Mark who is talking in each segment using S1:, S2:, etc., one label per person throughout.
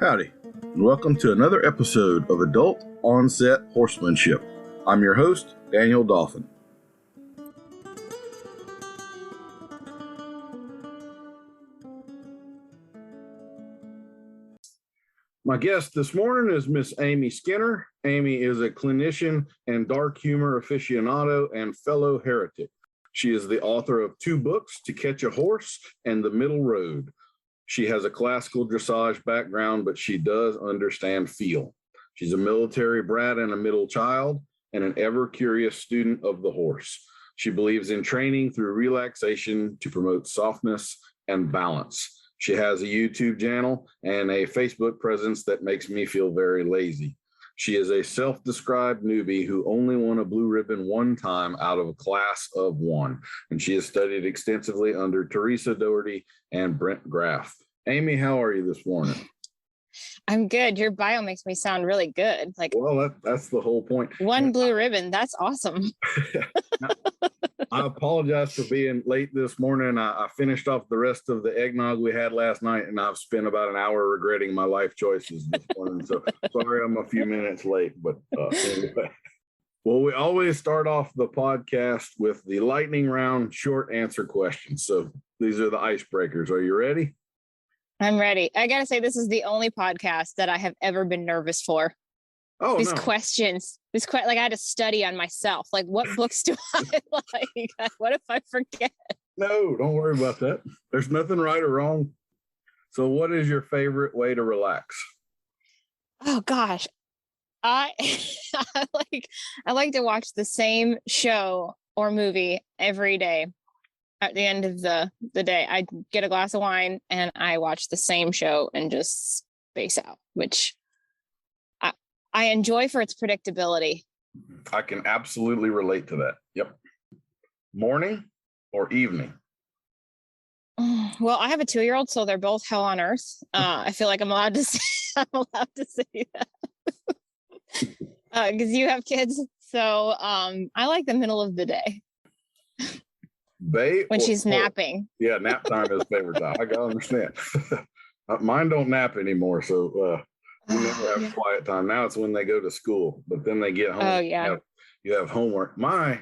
S1: Howdy, and welcome to another episode of Adult Onset Horsemanship. I'm your host, Daniel Dolphin. My guest this morning is Miss Amy Skinner. Amy is a clinician and dark humor aficionado and fellow heretic. She is the author of 2 books, To Catch a Horse and The Middle Road. She has a classical dressage background, but she does understand feel. She's a military brat and a middle child, and an ever-curious student of the horse. She believes in training through relaxation to promote softness and balance. She has a YouTube channel and a Facebook presence that makes me feel very lazy. She is a self-described newbie who only won a blue ribbon one time out of a class of 1. And she has studied extensively under Theresa Doherty and Brent Graef. Amy, how are you this morning?
S2: I'm good. Your bio makes me sound really good.
S1: Well, that's the whole point.
S2: 1 blue ribbon. That's awesome.
S1: I apologize for being late this morning. I finished off the rest of the eggnog we had last night, and I've spent about an hour regretting my life choices this morning. So sorry I'm a few minutes late, but anyway. Well, we always start off the podcast with the lightning round short answer questions. So these are the icebreakers. Are you ready?
S2: I'm ready. I got to say, this is the only podcast that I have ever been nervous for.
S1: Oh,
S2: these questions, I had to study on myself. Like, what books do I like? What if I forget?
S1: No, don't worry about that. There's nothing right or wrong. So what is your favorite way to relax?
S2: Oh gosh. I like to watch the same show or movie every day. At the end of the day, I get a glass of wine and I watch the same show and just space out, which I enjoy for its predictability.
S1: I can absolutely relate to that. Yep. Morning or evening?
S2: Well, I have a 2-year-old, so they're both hell on earth. I feel like I'm allowed to say that because you have kids. So I like the middle of the day.
S1: Bay
S2: when she's napping.
S1: Yeah, nap time is favorite time. I gotta understand. Mine don't nap anymore, so we never have quiet time. Now it's when they go to school, but then they get home.
S2: Oh, yeah.
S1: You have homework. My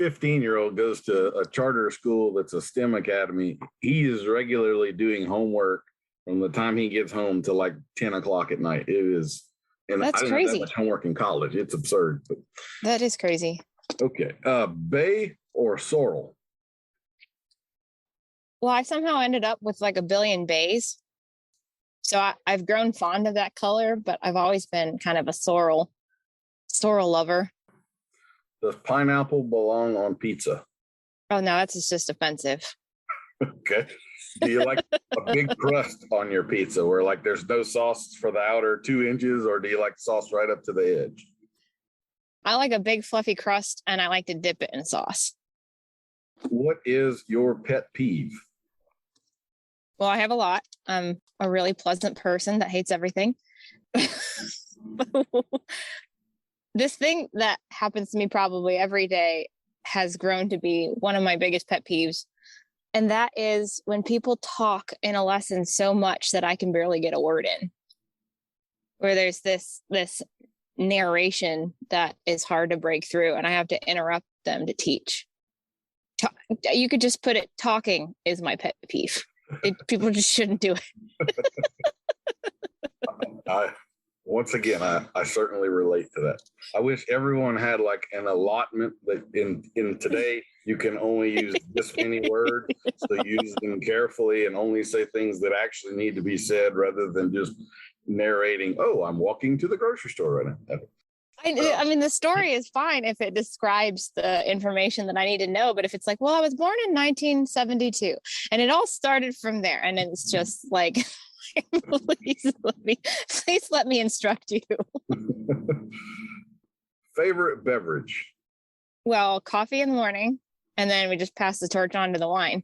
S1: 15-year-old goes to a charter school that's a STEM academy. He is regularly doing homework from the time he gets home to like 10 o'clock at night. It is, and
S2: that's
S1: I didn't
S2: crazy.
S1: have that much homework in college. It's absurd. But.
S2: That is crazy.
S1: Okay. Bay or sorrel?
S2: Well, I somehow ended up with like a billion bays. So I've grown fond of that color, but I've always been kind of a sorrel lover.
S1: Does pineapple belong on pizza?
S2: Oh, no, that's just offensive.
S1: Okay. Do you like a big crust on your pizza where like there's no sauce for the outer 2 inches, or do you like sauce right up to the edge?
S2: I like a big fluffy crust and I like to dip it in sauce.
S1: What is your pet peeve?
S2: Well, I have a lot. I'm a really pleasant person that hates everything. This thing that happens to me probably every day has grown to be one of my biggest pet peeves. And that is when people talk in a lesson so much that I can barely get a word in. Where there's this narration that is hard to break through and I have to interrupt them to teach. You could just put it, talking is my pet peeve. People just shouldn't do it.
S1: Once again, I certainly relate to that. I wish everyone had like an allotment that in today you can only use this many words, so use them carefully and only say things that actually need to be said rather than just narrating, oh, I'm walking to the grocery store right now.
S2: I mean, the story is fine if it describes the information that I need to know. But if it's like, well, I was born in 1972 and it all started from there. And it's just like, please let me instruct you.
S1: Favorite beverage?
S2: Well, coffee in the morning. And then we just pass the torch on to the wine.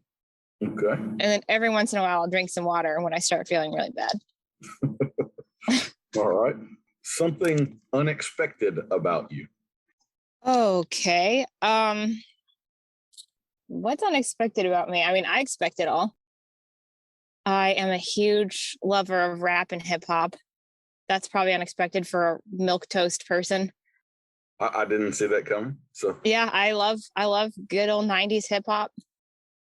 S1: Okay.
S2: And then every once in a while, I'll drink some water when I start feeling really bad.
S1: All right. Something unexpected about you.
S2: Okay. What's unexpected about me? I mean, I expect it all. I am a huge lover of rap and hip hop. that's probably unexpected for a milk toast person.
S1: I didn't see that coming. So
S2: yeah, I love good old 90s hip hop.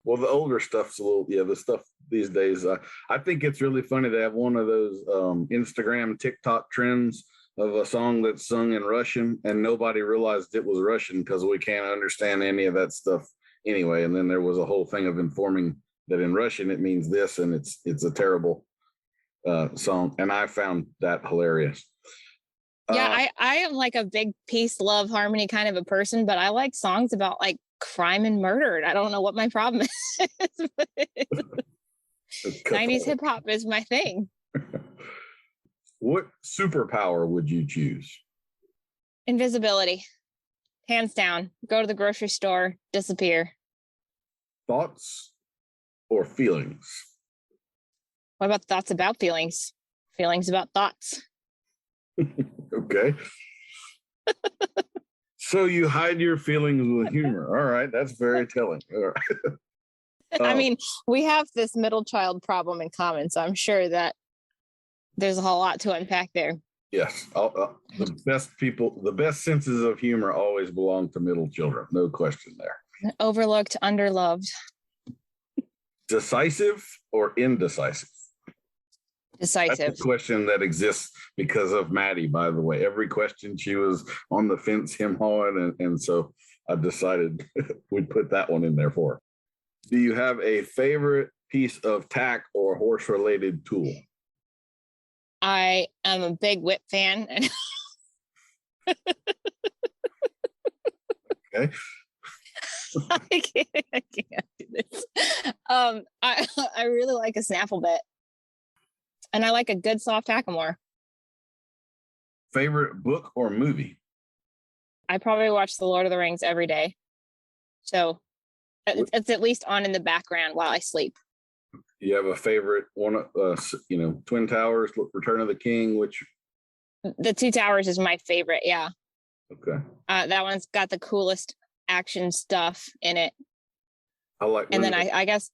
S1: Well, the older stuff's a little, the stuff these days. I think it's really funny. They have one of those Instagram, TikTok trends of a song that's sung in Russian, and nobody realized it was Russian because we can't understand any of that stuff anyway. And then there was a whole thing of informing that in Russian it means this, and it's a terrible song. And I found that hilarious.
S2: Yeah, I am like a big peace, love, harmony kind of a person, but I like songs about like crime and murder. I don't know what my problem is. 90s hip hop is my thing.
S1: What superpower would you choose?
S2: Invisibility. Hands down. Go to the grocery store, disappear.
S1: Thoughts or feelings?
S2: What about thoughts about feelings? Feelings about thoughts.
S1: Okay. So you hide your feelings with humor. All right. That's very telling. All right.
S2: I mean, we have this middle child problem in common, so I'm sure that there's a whole lot to unpack there.
S1: Yes. The best senses of humor always belong to middle children. No question there.
S2: Overlooked, underloved.
S1: Decisive or indecisive?
S2: Decisive.
S1: That's a question that exists because of Maddie, by the way. Every question she was on the fence, him hawing, and so I decided we'd put that one in there for her. Do you have a favorite piece of tack or horse-related tool?
S2: I am a big whip fan.
S1: Okay.
S2: I can't do this. I really like a snaffle bit. And I like a good soft hackamore.
S1: Favorite book or movie?
S2: I probably watch The Lord of the Rings every day. So it's at least on in the background while I sleep.
S1: You have a favorite one, Twin Towers, Return of the King, which?
S2: The Two Towers is my favorite, yeah.
S1: Okay.
S2: That one's got the coolest action stuff in it.
S1: I like.
S2: And then I guess,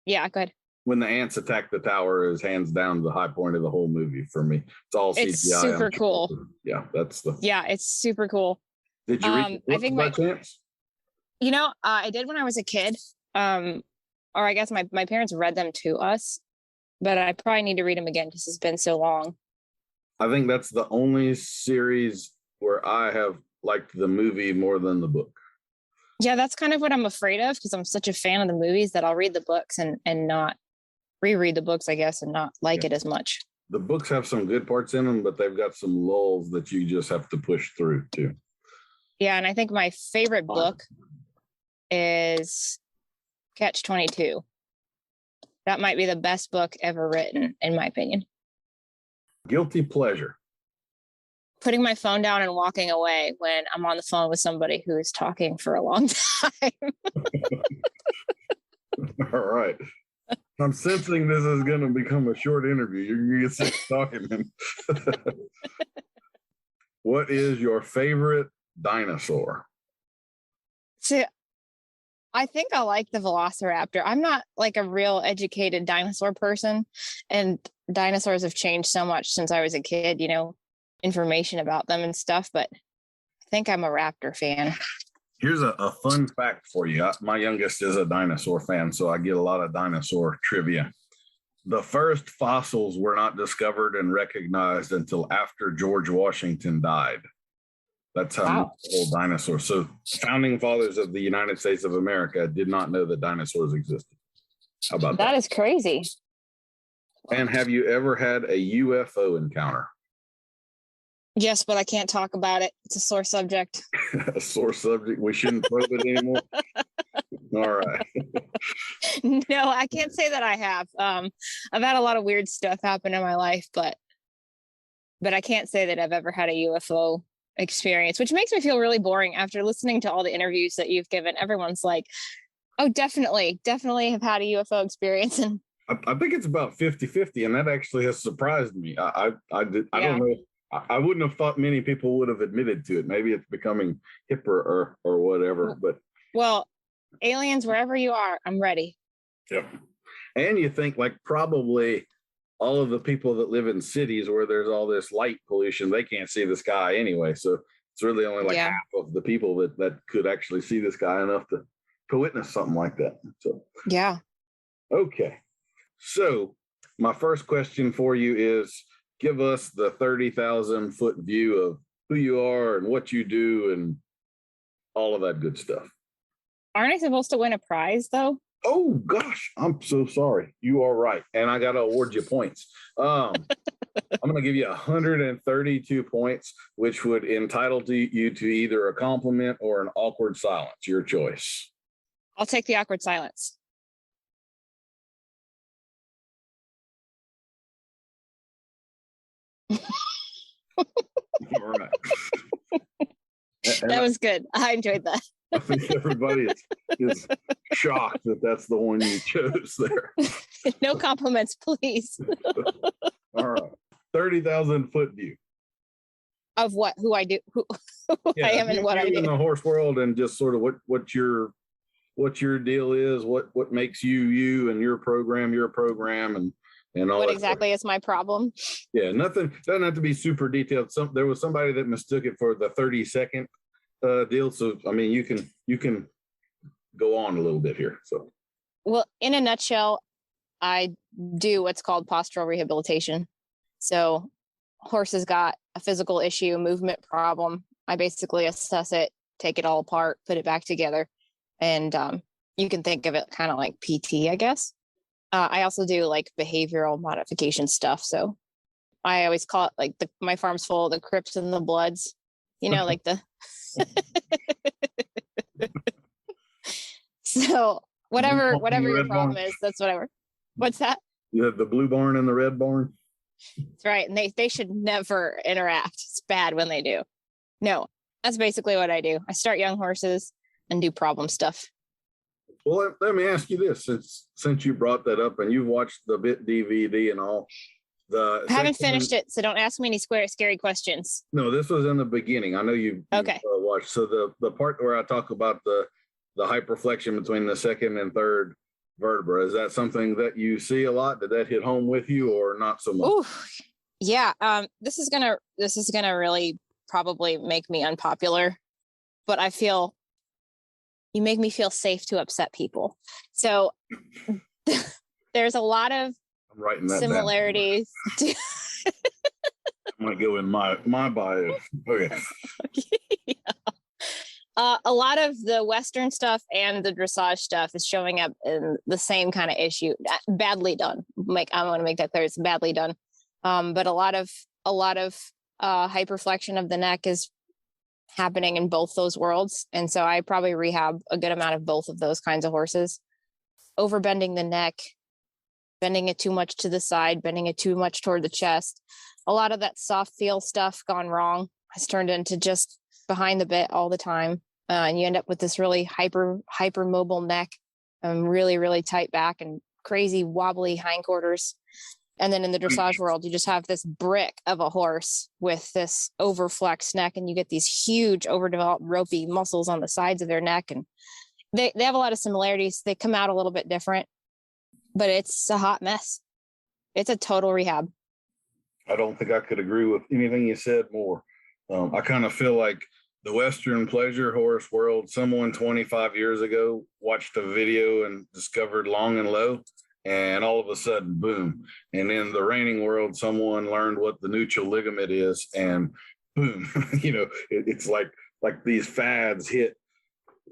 S2: yeah, go ahead.
S1: When the ants attack the tower is hands down the high point of the whole movie for me. It's all CGI.
S2: It's super cool.
S1: Yeah,
S2: it's super cool.
S1: Did you read the book by chance?
S2: I did when I was a kid. Or I guess my parents read them to us, but I probably need to read them again because it's been so long.
S1: I think that's the only series where I have liked the movie more than the book.
S2: Yeah, that's kind of what I'm afraid of because I'm such a fan of the movies that I'll read the books and not reread the books, I guess, and not like it as much.
S1: The books have some good parts in them, but they've got some lulls that you just have to push through too.
S2: Yeah, and I think my favorite book is Catch-22. That might be the best book ever written, in my opinion.
S1: Guilty pleasure.
S2: Putting my phone down and walking away when I'm on the phone with somebody who is talking for a long time.
S1: All right. I'm sensing this is going to become a short interview. You're going to get sick talking. What is your favorite dinosaur?
S2: See, I think I like the Velociraptor. I'm not like a real educated dinosaur person, and dinosaurs have changed so much since I was a kid, information about them and stuff, but I think I'm a raptor fan.
S1: Here's a fun fact for you. My youngest is a dinosaur fan, so I get a lot of dinosaur trivia. The first fossils were not discovered and recognized until after George Washington died. That's how old dinosaurs. So founding fathers of the United States of America did not know that dinosaurs existed. How about that?
S2: That is crazy.
S1: And have you ever had a UFO encounter?
S2: Yes, but I can't talk about it. It's a sore subject.
S1: A sore subject? We shouldn't probe it anymore? All right.
S2: No, I can't say that I have. I've had a lot of weird stuff happen in my life, but I can't say that I've ever had a UFO experience, which makes me feel really boring after listening to all the interviews that you've given. Everyone's like, oh, definitely have had a UFO experience. And
S1: I think it's about 50-50, and that actually has surprised me. I don't know. I wouldn't have thought many people would have admitted to it. Maybe it's becoming hipper or whatever. But
S2: well, aliens, wherever you are, I'm ready.
S1: Yep. And you think like probably all of the people that live in cities where there's all this light pollution, they can't see the sky anyway. So it's really only like half of the people that could actually see the sky enough to witness something like that. So
S2: yeah.
S1: Okay. So my first question for you is, give us the 30,000 foot view of who you are and what you do and all of that good stuff.
S2: Aren't I supposed to win a prize though?
S1: Oh gosh, I'm so sorry. You are right. And I got to award you points. I'm going to give you 132 points, which would entitle you to either a compliment or an awkward silence, your choice.
S2: I'll take the awkward silence.
S1: All right.
S2: That was good. I enjoyed that.
S1: I think everybody is shocked that that's the one you chose there.
S2: No compliments, please.
S1: All right. 30,000 foot view.
S2: Of what? Who I do? Who I am and what I do.
S1: In the horse world, and just sort of what your deal is, what makes you and your program, and all
S2: what
S1: that
S2: exactly
S1: stuff.
S2: Is my problem?
S1: Yeah, nothing doesn't have to be super detailed. There was somebody that mistook it for the 30-second deal. So I mean, you can go on a little bit here. So,
S2: well, in a nutshell, I do what's called postural rehabilitation. So, horses got a physical issue, movement problem. I basically assess it, take it all apart, put it back together, and you can think of it kind of like PT, I guess. I also do like behavioral modification stuff. So I always call it like my farm's full of the Crips and the Bloods, like the. So whatever your problem is, that's whatever. What's that?
S1: You have the blue barn and the red barn.
S2: That's right. And they should never interact. It's bad when they do. No, that's basically what I do. I start young horses and do problem stuff.
S1: Well, let me ask you this, since you brought that up and you've watched the BIT DVD and all.
S2: I haven't finished it, so don't ask me any scary questions.
S1: No, this was in the beginning. I know you watched. So the part where I talk about the hyperflexion between the second and third vertebra, is that something that you see a lot? Did that hit home with you or not so much?
S2: Ooh, yeah. This is gonna really probably make me unpopular, but I feel you make me feel safe to upset people. So there's a lot of similarities.
S1: I'm gonna go in my bio. Okay.
S2: Yeah. A lot of the Western stuff and the dressage stuff is showing up in the same kind of issue. Badly done. I want to make that clear. It's badly done. But a lot of hyperflexion of the neck is happening in both those worlds. And so I probably rehab a good amount of both of those kinds of horses. Overbending the neck, bending it too much to the side, bending it too much toward the chest. A lot of that soft feel stuff gone wrong has turned into just behind the bit all the time. And you end up with this really hyper mobile neck, really, really tight back and crazy wobbly hindquarters. And then in the dressage world, you just have this brick of a horse with this overflexed neck, and you get these huge overdeveloped ropey muscles on the sides of their neck. And they have a lot of similarities. They come out a little bit different, but it's a hot mess. It's a total rehab.
S1: I don't think I could agree with anything you said more. I kind of feel like the Western pleasure horse world, someone 25 years ago watched a video and discovered long and low, and all of a sudden, boom. And in the reining world, someone learned what the neutral ligament is, and boom. It's like these fads hit.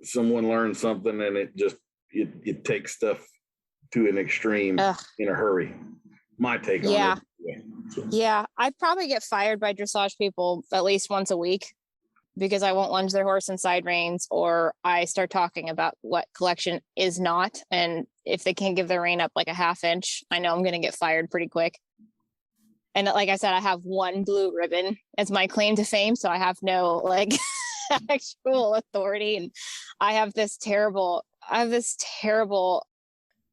S1: Someone learns something, and it takes stuff to an extreme in a hurry. My take on it.
S2: Yeah, I probably get fired by dressage people at least once a week because I won't lunge their horse in side reins, or I start talking about what collection is not. And if they can't give their rein up like a half inch, I know I'm going to get fired pretty quick. And like I said, I have one blue ribbon as my claim to fame. So I have no actual authority. And I have this terrible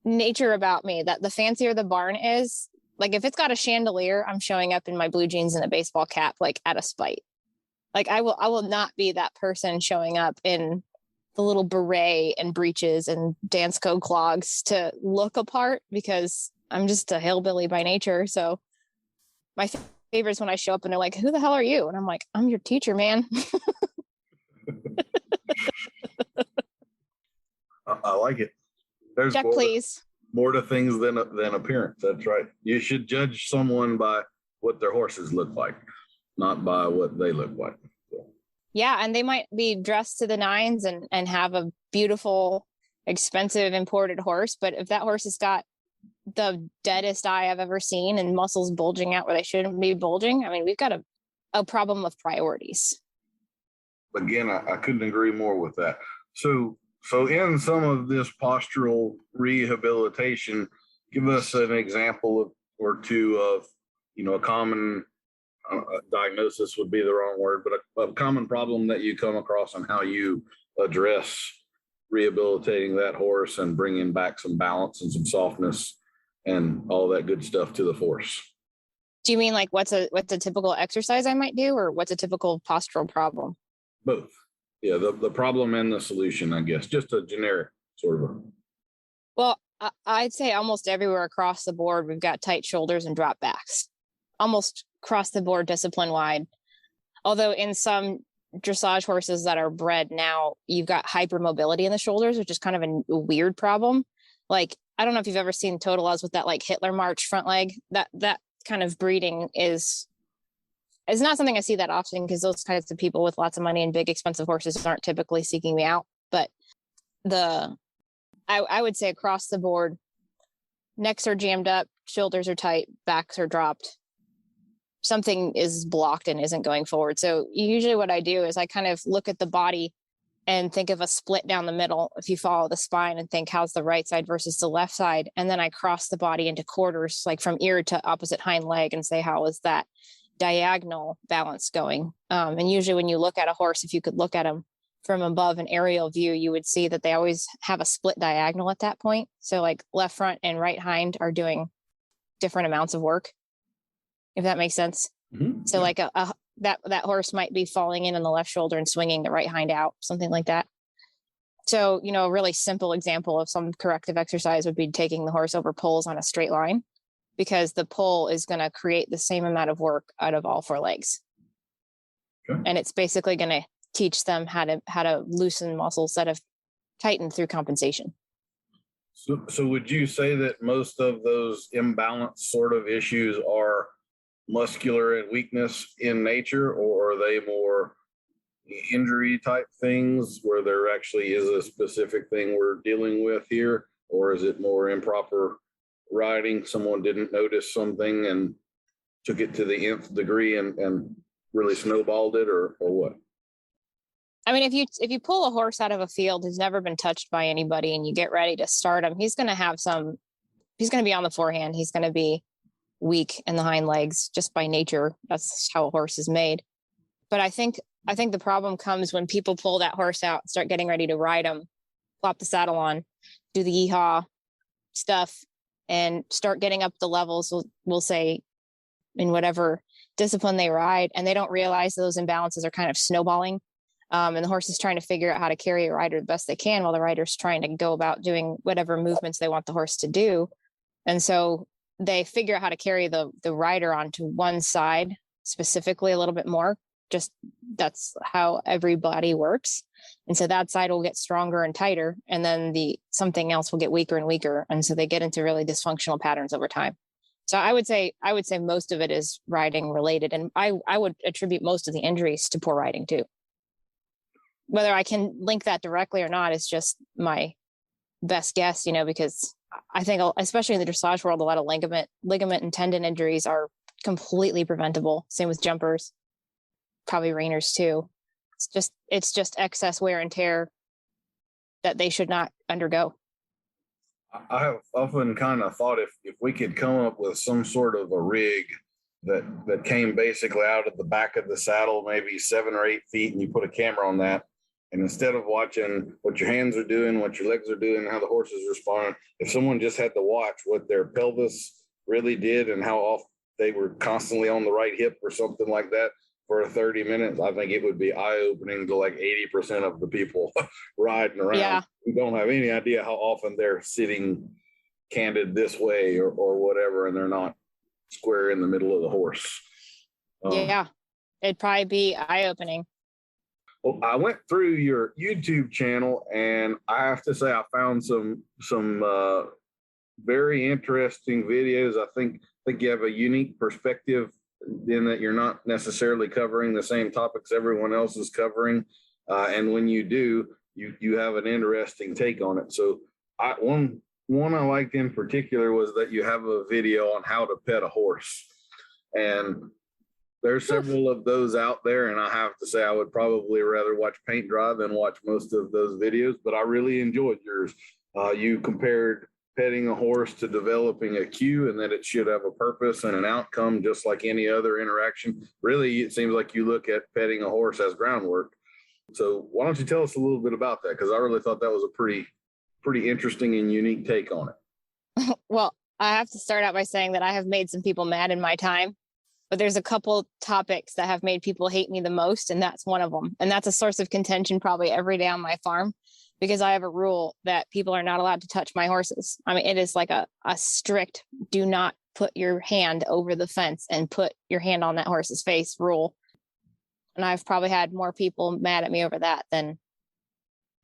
S2: nature about me that the fancier the barn is, like if it's got a chandelier, I'm showing up in my blue jeans and a baseball cap, like out of spite. Like I will not be that person showing up in the little beret and breeches and dance code clogs to look apart, because I'm just a hillbilly by nature. So my favorite is when I show up and they're like, who the hell are you? And I'm like, I'm your teacher, man.
S1: I like it. There's
S2: Check, please.
S1: More to things than appearance. That's right. You should judge someone by what their horses look like, not by what they look like. So.
S2: Yeah, and they might be dressed to the nines and have a beautiful, expensive imported horse, but if that horse has got the deadest eye I've ever seen and muscles bulging out where they shouldn't be bulging, I mean, we've got a problem of priorities.
S1: Again, I couldn't agree more with that. So in some of this postural rehabilitation, give us an example or two of, a common diagnosis would be the wrong word, but a common problem that you come across and how you address rehabilitating that horse and bringing back some balance and some softness and all that good stuff to the horse.
S2: Do you mean like what's a typical exercise I might do, or what's a typical postural problem?
S1: Both. Yeah, the problem and the solution, I guess, just a generic sort of.
S2: Well, I'd say almost everywhere across the board, we've got tight shoulders and drop backs, almost across the board, discipline wide. Although in some dressage horses that are bred now, you've got hypermobility in the shoulders, which is kind of a weird problem. Like, I don't know if you've ever seen Totalas with that like Hitler March front leg. That kind of breeding is not something I see that often, because those kinds of people with lots of money and big expensive horses aren't typically seeking me out. But I would say across the board, necks are jammed up, shoulders are tight, backs are dropped. Something is blocked and isn't going forward. So usually what I do is I kind of look at the body and think of a split down the middle. If you follow the spine and think, how's the right side versus the left side? And then I cross the body into quarters, like from ear to opposite hind leg, and say, how is that diagonal balance going? And usually when you look at a horse, if you could look at them from above an aerial view, you would see that they always have a split diagonal at that point. So like left front and right hind are doing different amounts of work, if that makes sense. Mm-hmm. So like that horse might be falling in on the left shoulder and swinging the right hind out, something like that. So, a really simple example of some corrective exercise would be taking the horse over poles on a straight line, because the pole is going to create the same amount of work out of all four legs. Okay. And it's basically going to teach them how to loosen muscles that have tightened through compensation.
S1: So would you say that most of those imbalance sort of issues are muscular and weakness in nature, or are they more injury type things where there actually is a specific thing we're dealing with here? Or is it more improper riding? Someone didn't notice something and took it to the nth degree and really snowballed it, or what?
S2: I mean, if you pull a horse out of a field who's never been touched by anybody and you get ready to start him, he's going to be on the forehand. He's going to be weak in the hind legs just by nature. That's how a horse is made. But I think the problem comes when people pull that horse out, start getting ready to ride him, plop the saddle on, do the yeehaw stuff, and start getting up the levels, we'll say, in whatever discipline they ride, and they don't realize those imbalances are kind of snowballing. And the horse is trying to figure out how to carry a rider the best they can, while the rider's trying to go about doing whatever movements they want the horse to do. And so they figure out how to carry the rider onto one side specifically a little bit more. Just that's how everybody works. And so that side will get stronger and tighter, and then something else will get weaker and weaker. And so they get into really dysfunctional patterns over time. So I would say most of it is riding related. And I would attribute most of the injuries to poor riding too. Whether I can link that directly or not is just my best guess, because I think, especially in the dressage world, a lot of ligament and tendon injuries are completely preventable. Same with jumpers, probably reiners too. It's just excess wear and tear that they should not undergo.
S1: I have often kind of thought if we could come up with some sort of a rig that came basically out of the back of the saddle, maybe 7 or 8 feet, and you put a camera on that. And instead of watching what your hands are doing, what your legs are doing, how the horse is responding, if someone just had to watch what their pelvis really did and how often they were constantly on the right hip or something like that for 30 minutes, I think it would be eye-opening to like 80% of the people riding around.
S2: Yeah.
S1: Who don't have any idea how often they're sitting canted this way or whatever, and they're not square in the middle of the horse.
S2: Yeah, it'd probably be eye-opening.
S1: Well, I went through your YouTube channel, and I have to say I found some very interesting videos. I think you have a unique perspective in that you're not necessarily covering the same topics everyone else is covering, and when you do, you have an interesting take on it. So, one I liked in particular was that you have a video on how to pet a horse, and there's several of those out there, and I have to say I would probably rather watch paint dry than watch most of those videos, but I really enjoyed yours. You compared petting a horse to developing a cue, and that it should have a purpose and an outcome just like any other interaction. Really, it seems like you look at petting a horse as groundwork. So why don't you tell us a little bit about that? Because I really thought that was a pretty interesting and unique take on it.
S2: Well, I have to start out by saying that I have made some people mad in my time. But there's a couple topics that have made people hate me the most, and that's one of them. And that's a source of contention probably every day on my farm, because I have a rule that people are not allowed to touch my horses. I mean, it is like a strict, do not put your hand over the fence and put your hand on that horse's face rule. And I've probably had more people mad at me over that than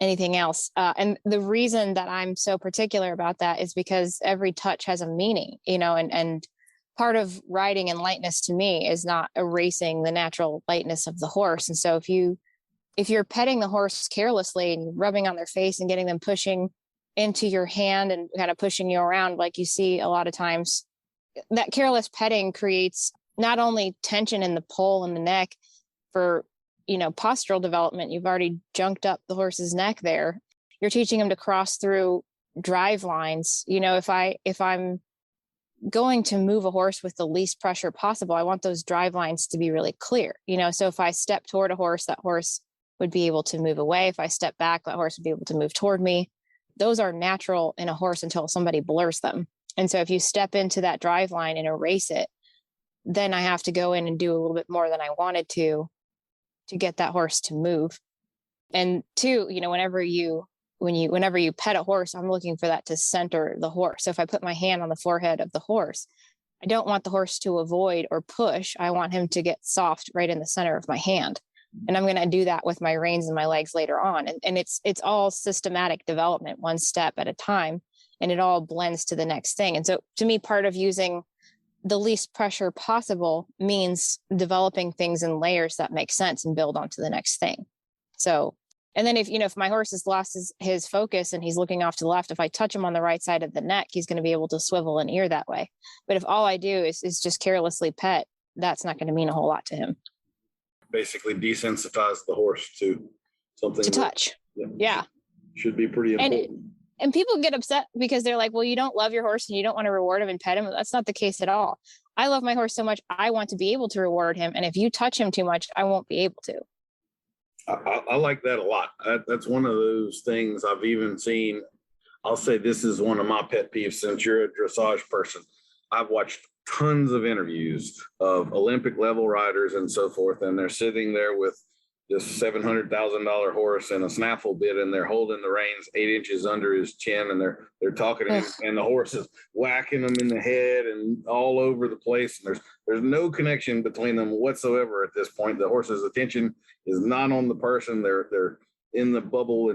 S2: anything else. And the reason that I'm so particular about that is because every touch has a meaning, and part of riding in lightness to me is not erasing the natural lightness of the horse. And so if you're petting the horse carelessly and rubbing on their face and getting them pushing into your hand and kind of pushing you around, like you see a lot of times, that careless petting creates not only tension in the poll and the neck for, postural development. You've already junked up the horse's neck there. You're teaching them to cross through drive lines. If I'm going to move a horse with the least pressure possible, I want those drive lines to be really clear. So if I step toward a horse, that horse would be able to move away. If I step back, that horse would be able to move toward me. Those are natural in a horse until somebody blurs them. And so if you step into that drive line and erase it, then I have to go in and do a little bit more than I wanted to get that horse to move. And two, whenever you pet a horse, I'm looking for that to center the horse. So if I put my hand on the forehead of the horse, I don't want the horse to avoid or push. I want him to get soft right in the center of my hand. And I'm going to do that with my reins and my legs later on. And it's all systematic development, one step at a time, and it all blends to the next thing. And so to me, part of using the least pressure possible means developing things in layers that make sense and build onto the next thing. So, and then if my horse has lost his focus and he's looking off to the left, if I touch him on the right side of the neck, he's going to be able to swivel an ear that way. But if all I do is just carelessly pet, that's not going to mean a whole lot to him.
S1: Basically desensitize the horse to something
S2: to touch. Yeah.
S1: Should be pretty important.
S2: And people get upset because they're like, well, you don't love your horse and you don't want to reward him and pet him. That's not the case at all. I love my horse so much. I want to be able to reward him. And if you touch him too much, I won't be able to.
S1: I like that a lot. That's one of those things I've even seen. I'll say this is one of my pet peeves since you're a dressage person. I've watched tons of interviews of Olympic level riders and so forth, and they're sitting there with this $700,000 horse and a snaffle bit, and they're holding the reins 8 inches under his chin, and they're talking to him, and the horse is whacking them in the head and all over the place. And there's no connection between them whatsoever at this point. The horse's attention is not on the person. They're in the bubble,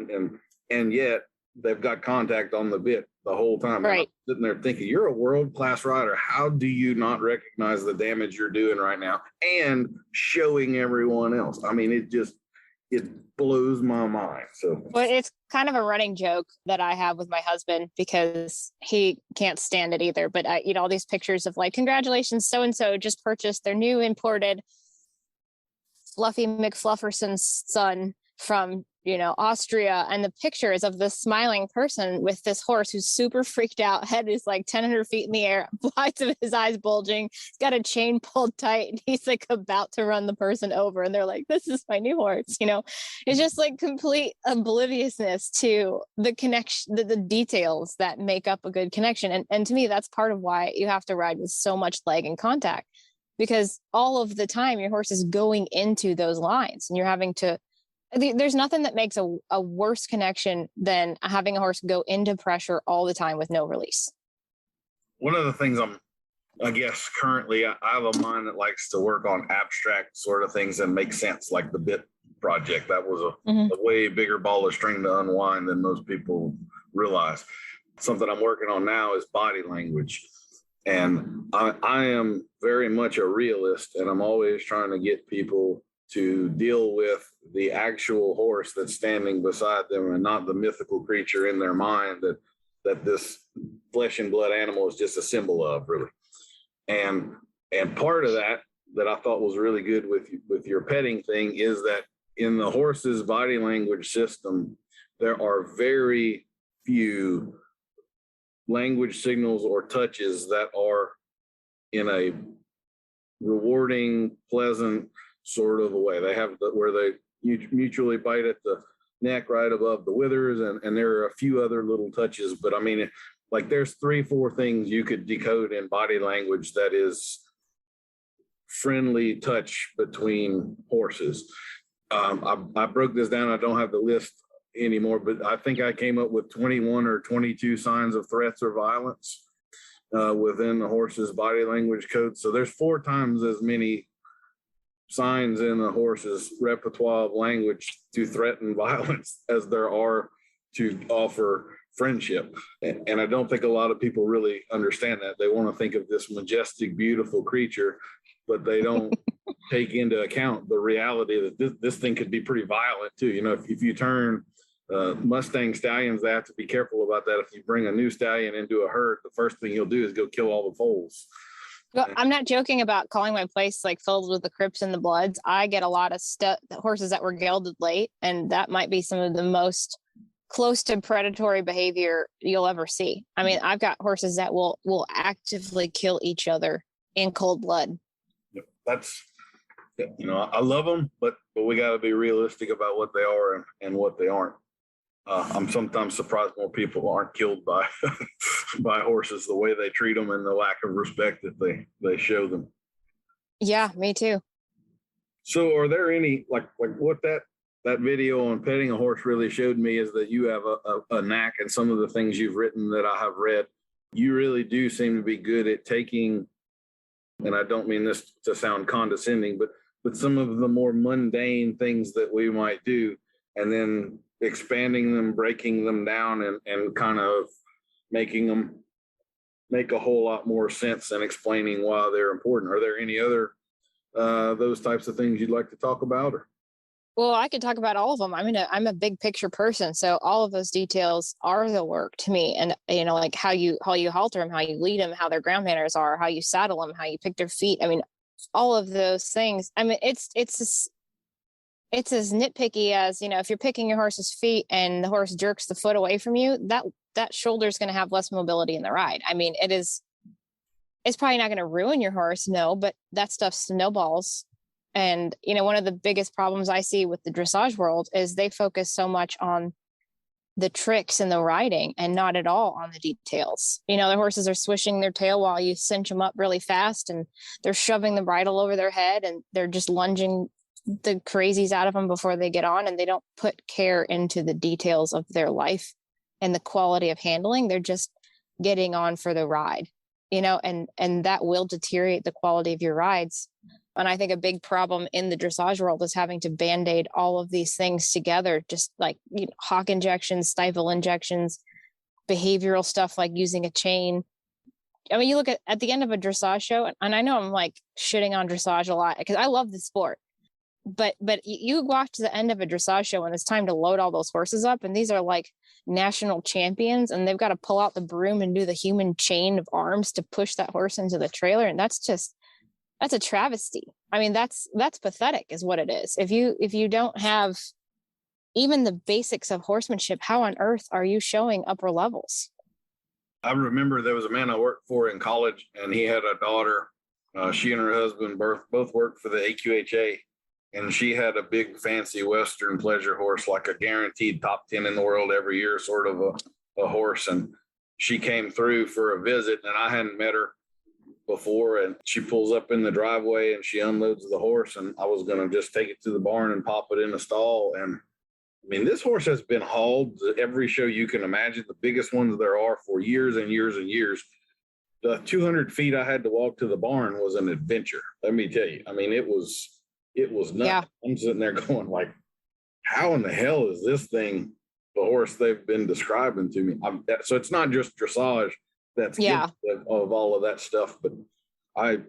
S1: and yet they've got contact on the bit the whole time.
S2: Right.
S1: I'm sitting there thinking, you're a world-class rider. How do you not recognize the damage you're doing right now and showing everyone else? I mean, it blows my mind. So,
S2: well, it's kind of a running joke that I have with my husband because he can't stand it either. But all these pictures of like, congratulations, so-and-so just purchased their new imported Fluffy McFlufferson's son from Austria, and the picture is of this smiling person with this horse who's super freaked out. Head is like 1,000 feet in the air, whites of his eyes bulging. He's got a chain pulled tight, and he's like about to run the person over. And they're like, "This is my new horse." It's just like complete obliviousness to the connection, the details that make up a good connection. And to me, that's part of why you have to ride with so much leg and contact, because all of the time your horse is going into those lines, and you're having to. There's nothing that makes a worse connection than having a horse go into pressure all the time with no release.
S1: one of the things I guess currently I have a mind that likes to work on abstract sort of things and make sense, like the bit project. That was a way bigger ball of string to unwind than most people realize. Something I'm working on now is body language. And I am very much a realist, and I'm always trying to get people to deal with the actual horse that's standing beside them and not the mythical creature in their mind that this flesh and blood animal is just a symbol of, really. And part of that I thought was really good with your petting thing is that in the horse's body language system, there are very few language signals or touches that are in a rewarding, pleasant sort of a way. They have where they mutually bite at the neck right above the withers, and there are a few other little touches. But I mean, like there's 3-4 things you could decode in body language that is friendly touch between horses. I broke this down. I don't have the list anymore, but I think I came up with 21 or 22 signs of threats or violence within the horse's body language code. So there's 4 times as many signs in a horse's repertoire of language to threaten violence as there are to offer friendship. And I don't think a lot of people really understand that. They want to think of this majestic, beautiful creature, but they don't take into account the reality that this thing could be pretty violent too. You know, if you turn Mustang stallions, they have to be careful about that. If you bring a new stallion into a herd, the first thing you'll do is go kill all the foals.
S2: Well, I'm not joking about calling my place like filled with the Crips and the Bloods. I get a lot of horses that were gelded late, and that might be some of the most close to predatory behavior you'll ever see. I mean, I've got horses that will actively kill each other in cold blood.
S1: That's, you know, I love them, but we got to be realistic about what they are and what they aren't. I'm sometimes surprised more people aren't killed by by horses, the way they treat them and the lack of respect that they show them.
S2: Yeah, me too.
S1: So are there any, like what that video on petting a horse really showed me is that you have a knack, and some of the things you've written that I have read, you really do seem to be good at taking, and I don't mean this to sound condescending, but some of the more mundane things that we might do, and then expanding them, breaking them down, and kind of making them make a whole lot more sense and explaining why they're important. Are there any other those types of things you'd like to talk about? Or?
S2: Well, I could talk about all of them. I'm a big picture person, so all of those details are the work to me. And you know, like how you halter them, how you lead them, how their ground manners are, how you saddle them, how you pick their feet. I mean, all of those things. I mean, it's as nitpicky as, you know, if you're picking your horse's feet and the horse jerks the foot away from you, that shoulder is going to have less mobility in the ride. I mean, it's probably not going to ruin your horse, no, but that stuff snowballs. And, you know, one of the biggest problems I see with the dressage world is they focus so much on the tricks and the riding and not at all on the details. You know, the horses are swishing their tail while you cinch them up really fast, and they're shoving the bridle over their head, and they're just lunging the crazies out of them before they get on, and they don't put care into the details of their life and the quality of handling. They're just getting on for the ride, you know, and that will deteriorate the quality of your rides. And I think a big problem in the dressage world is having to band-aid all of these things together, just like, you know, hock injections, stifle injections, behavioral stuff like using a chain. I mean, you look at the end of a dressage show, and I know I'm like shitting on dressage a lot because I love the sport. But you walk to the end of a dressage show and it's time to load all those horses up, and these are like national champions, and they've got to pull out the broom and do the human chain of arms to push that horse into the trailer, and that's a travesty. I mean, that's pathetic is what it is. If you don't have even the basics of horsemanship, how on earth are you showing upper levels?
S1: I remember there was a man I worked for in college, and he had a daughter. She and her husband both worked for the AQHA. And she had a big fancy Western pleasure horse, like a guaranteed top 10 in the world every year, sort of a horse. And she came through for a visit, and I hadn't met her before. And she pulls up in the driveway and she unloads the horse. And I was going to just take it to the barn and pop it in a stall. And I mean, this horse has been hauled to every show you can imagine, the biggest ones there are, for years and years and years. the 200 feet I had to walk to the barn was an adventure. Let me tell you. I mean, it was nuts.
S2: Yeah.
S1: I'm sitting there going like, how in the hell is this thing the horse they've been describing to me? So it's not just dressage that's of all of that stuff, but I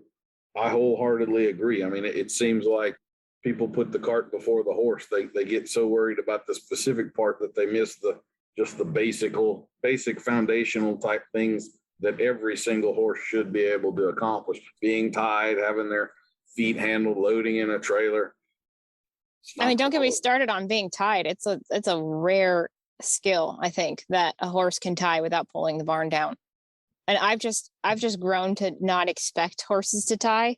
S1: wholeheartedly agree. I mean, it seems like people put the cart before the horse. They get so worried about the specific part that they miss the basic foundational type things that every single horse should be able to accomplish. Being tied, having their feet handled, loading in a trailer.
S2: I mean, don't get me started on being tied. It's a rare skill, I think, that a horse can tie without pulling the barn down. And I've just grown to not expect horses to tie.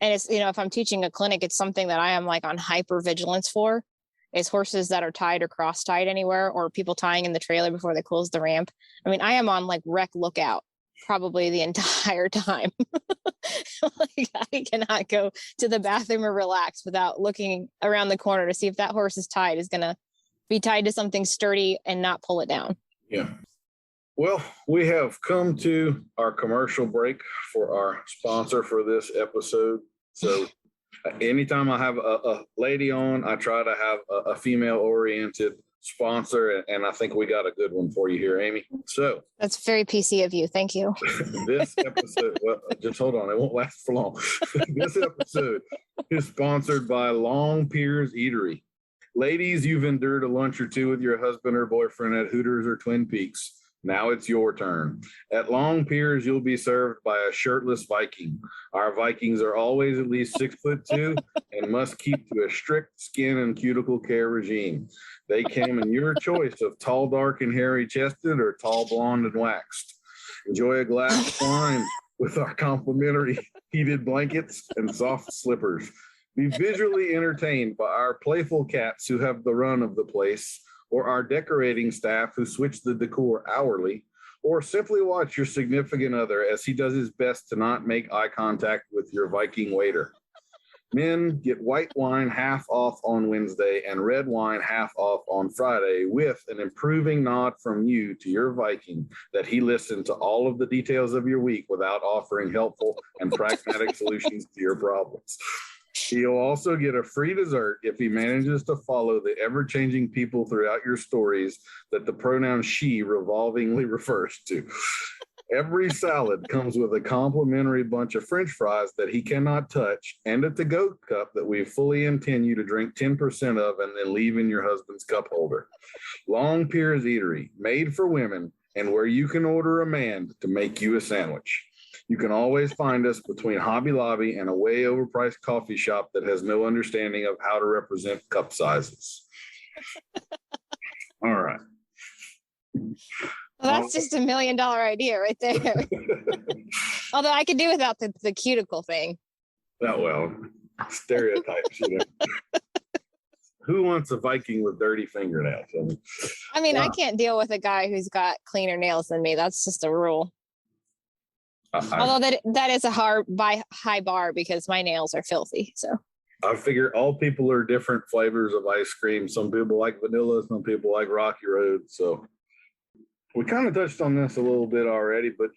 S2: And it's, if I'm teaching a clinic, it's something that I am like on hyper vigilance for, is horses that are tied or cross tied anywhere, or people tying in the trailer before they close the ramp. I mean, I am on like wreck lookout probably the entire time. Like, I cannot go to the bathroom or relax without looking around the corner to see if that horse is going to be tied to something sturdy and not pull it down.
S1: Yeah. Well, we have come to our commercial break for our sponsor for this episode. So anytime I have a lady on, I try to have a female-oriented sponsor, and I think we got a good one for you here, Amy. So
S2: that's very PC of you. Thank you.
S1: This episode, well, just hold on, it won't last for long. This episode is sponsored by Long Piers Eatery. Ladies, you've endured a lunch or two with your husband or boyfriend at Hooters or Twin Peaks. Now it's your turn. At Long Piers, you'll be served by a shirtless Viking. Our Vikings are always at least 6'2" and must keep to a strict skin and cuticle care regime. They come in your choice of tall, dark, and hairy chested, or tall, blonde, and waxed. Enjoy a glass of wine with our complimentary heated blankets and soft slippers. Be visually entertained by our playful cats who have the run of the place, or our decorating staff who switch the decor hourly, or simply watch your significant other as he does his best to not make eye contact with your Viking waiter. Men get white wine half off on Wednesday and red wine half off on Friday, with an improving nod from you to your Viking that he listened to all of the details of your week without offering helpful and pragmatic solutions to your problems. He'll also get a free dessert if he manages to follow the ever-changing people throughout your stories that the pronoun she revolvingly refers to. Every salad comes with a complimentary bunch of French fries that he cannot touch, and a to-go cup that we fully intend you to drink 10% of and then leave in your husband's cup holder. Long Piers Eatery, made for women, and where you can order a man to make you a sandwich. You can always find us between Hobby Lobby and a way overpriced coffee shop that has no understanding of how to represent cup sizes. All right.
S2: Well, that's just $1 million idea right there. Although I could do without the cuticle thing.
S1: That, well, stereotypes, Who wants a Viking with dirty fingernails?
S2: I can't deal with a guy who's got cleaner nails than me. That's just a rule. Although that is a high bar because my nails are filthy. So
S1: I figure all people are different flavors of ice cream. Some people like vanilla, some people like Rocky Road. So we kind of touched on this a little bit already, but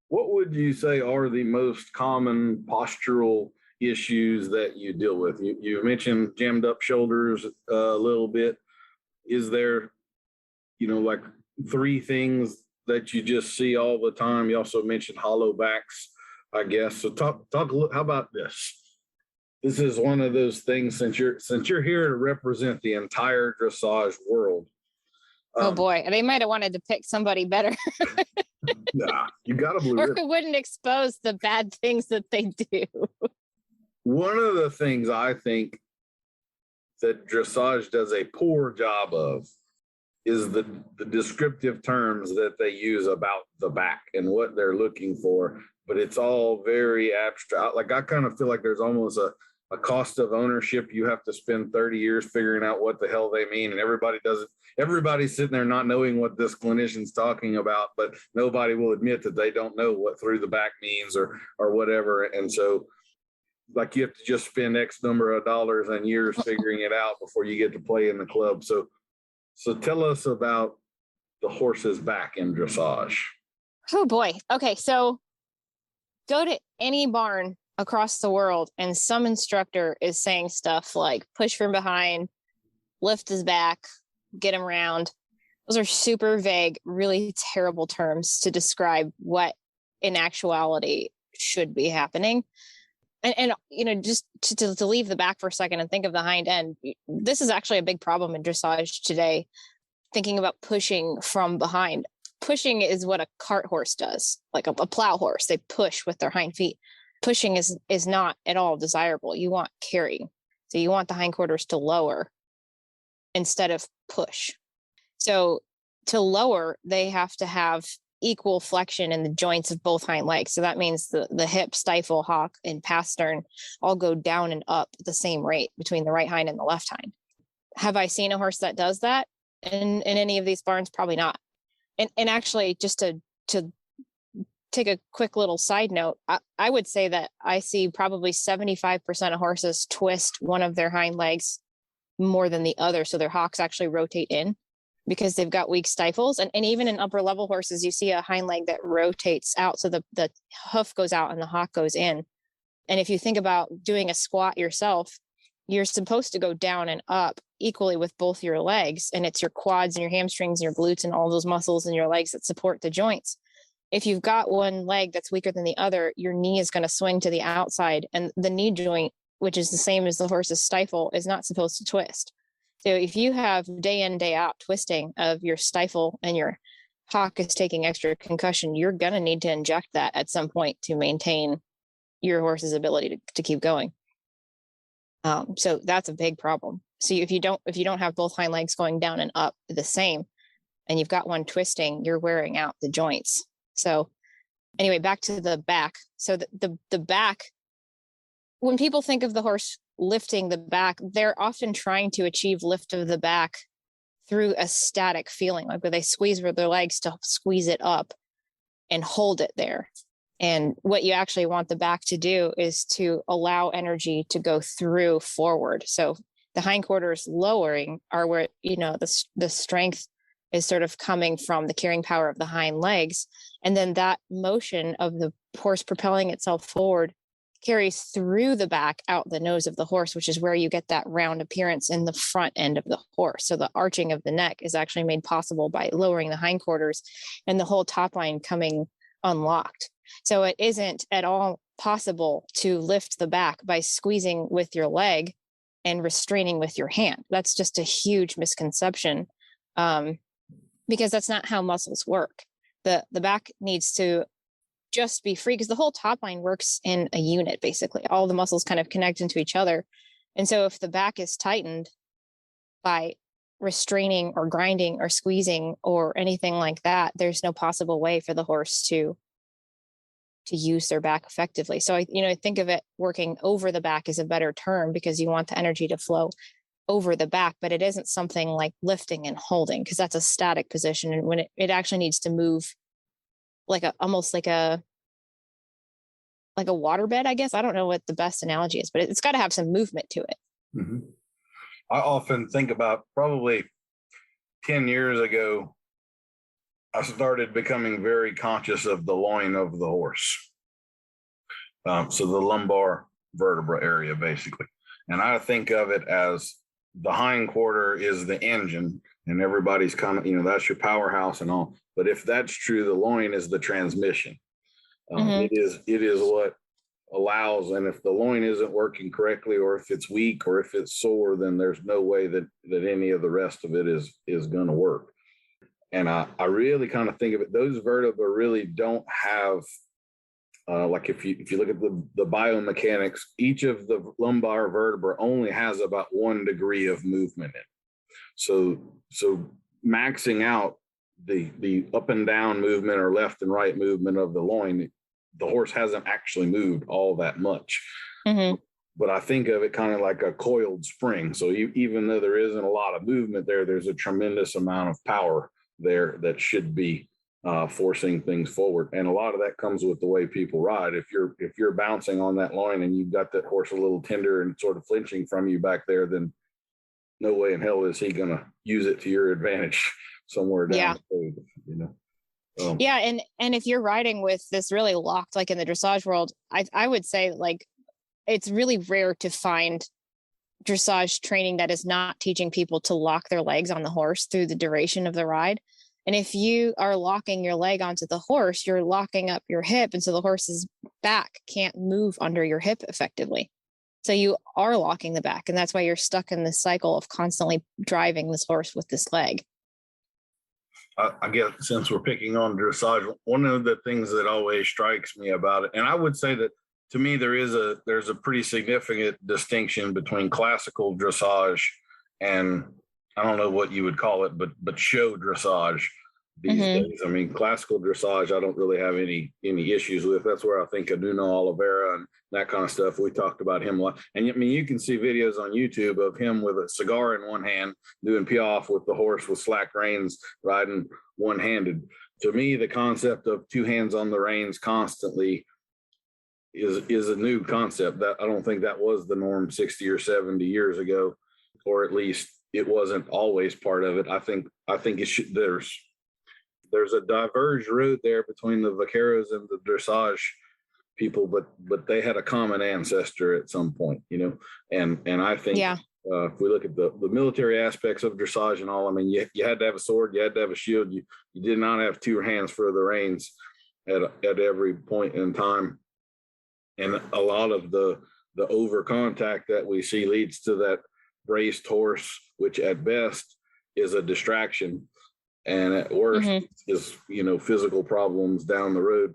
S1: what would you say are the most common postural issues that you deal with? You mentioned jammed up shoulders a little bit. Is there, like 3 things that you just see all the time? You also mentioned hollow backs, I guess. So talk a little, how about this? This is one of those things, since you're here to represent the entire dressage world.
S2: Oh boy, they might have wanted to pick somebody better.
S1: Nah, you got to believe
S2: or who wouldn't expose the bad things that they do.
S1: One of the things I think that dressage does a poor job of is the descriptive terms that they use about the back and what they're looking for, but it's all very abstract. Like, I kind of feel like there's almost a cost of ownership. You have to spend 30 years figuring out what the hell they mean, and everybody's sitting there not knowing what this clinician's talking about, but nobody will admit that they don't know what through the back means or whatever. And so, like, you have to just spend X number of dollars and years figuring it out before you get to play in the club. So tell us about the horse's back in dressage.
S2: Oh boy. Okay. So Go to any barn across the world and some instructor is saying stuff like push from behind, lift his back, get him round. Those are super vague, really terrible terms to describe what in actuality should be happening. And you know, just to leave the back for a second and think of the hind end, this is actually a big problem in dressage today, thinking about pushing from behind. Pushing is what a cart horse does, like a plow horse. They push with their hind feet. Pushing is not at all desirable. You want carry. So you want the hindquarters to lower instead of push. So to lower, they have to have equal flexion in the joints of both hind legs. So that means the hip, stifle, hock, and pastern all go down and up at the same rate between the right hind and the left hind. Have I seen a horse that does that in any of these barns? Probably not. And actually, just to take a quick little side note, I would say that I see probably 75% of horses twist one of their hind legs more than the other. So their hocks actually rotate in because they've got weak stifles. And even in upper level horses, you see a hind leg that rotates out. So the hoof goes out and the hock goes in. And if you think about doing a squat yourself, you're supposed to go down and up equally with both your legs. And it's your quads and your hamstrings and your glutes and all those muscles in your legs that support the joints. If you've got one leg that's weaker than the other, your knee is going to swing to the outside. And the knee joint, which is the same as the horse's stifle, is not supposed to twist. So if you have day in, day out twisting of your stifle and your hock is taking extra concussion, you're going to need to inject that at some point to maintain your horse's ability to keep going. So that's a big problem. So if you don't have both hind legs going down and up the same, and you've got one twisting, you're wearing out the joints. So anyway, back to the back. So the back, when people think of the horse lifting the back, they're often trying to achieve lift of the back through a static feeling, like where they squeeze with their legs to squeeze it up and hold it there. And what you actually want the back to do is to allow energy to go through forward. So the hindquarters lowering are where, you know, the strength is sort of coming from the carrying power of the hind legs. And then that motion of the horse propelling itself forward carries through the back out the nose of the horse, which is where you get that round appearance in the front end of the horse. So the arching of the neck is actually made possible by lowering the hindquarters and the whole top line coming unlocked. So it isn't at all possible to lift the back by squeezing with your leg and restraining with your hand. That's just a huge misconception, because that's not how muscles work. The back needs to just be free because the whole top line works in a unit, basically. All the muscles kind of connect into each other. And so if the back is tightened by restraining or grinding or squeezing or anything like that, there's no possible way for the horse to use their back effectively. So I think of it working over the back is a better term because you want the energy to flow over the back, but it isn't something like lifting and holding because that's a static position. And when it actually needs to move almost like a waterbed, I guess. I don't know what the best analogy is, but it's got to have some movement to it.
S1: Mm-hmm. I often think about probably 10 years ago, I started becoming very conscious of the loin of the horse. So the lumbar vertebra area, basically. And I think of it as the hind quarter is the engine and everybody's kind of, that's your powerhouse and all. But if that's true, the loin is the transmission. It is what allows, and if the loin isn't working correctly, or if it's weak, or if it's sore, then there's no way that any of the rest of it is going to work. And I really kind of think of it, those vertebrae really don't have, like if you look at the biomechanics, each of the lumbar vertebra only has about 1 degree of movement in it. So maxing out the up and down movement or left and right movement of the loin, the horse hasn't actually moved all that much. Mm-hmm. But I think of it kind of like a coiled spring. So even though there isn't a lot of movement there's a tremendous amount of power there that should be forcing things forward. And a lot of that comes with the way people ride. If you're bouncing on that loin and you've got that horse a little tender and sort of flinching from you back there, then no way in hell is he going to use it to your advantage somewhere down the road,
S2: Yeah, and if you're riding with this really locked, like in the dressage world, I would say like it's really rare to find dressage training that is not teaching people to lock their legs on the horse through the duration of the ride. And if you are locking your leg onto the horse, you're locking up your hip. And so the horse's back can't move under your hip effectively. So you are locking the back. And that's why you're stuck in this cycle of constantly driving this horse with this leg.
S1: I guess since we're picking on dressage, one of the things that always strikes me about it, and I would say that to me there's a pretty significant distinction between classical dressage and I don't know what you would call it, but show dressage these days. I mean, classical dressage, I don't really have any issues with. That's where I think of Nuno Oliveira and that kind of stuff. We talked about him a lot. And I mean, you can see videos on YouTube of him with a cigar in one hand doing piaffe with the horse with slack reins, riding one-handed. To me, the concept of two hands on the reins constantly is a new concept. That I don't think that was the norm 60 or 70 years ago, or at least it wasn't always part of it. I think it should, there's a diverged route there between the vaqueros and the dressage people, but they had a common ancestor at some point, you know. And I think if we look at the military aspects of dressage and all, I mean, you had to have a sword, you had to have a shield, you did not have two hands for the reins at every point in time. And a lot of the over contact that we see leads to that braced horse, which at best is a distraction, and at worst is, you know, physical problems down the road.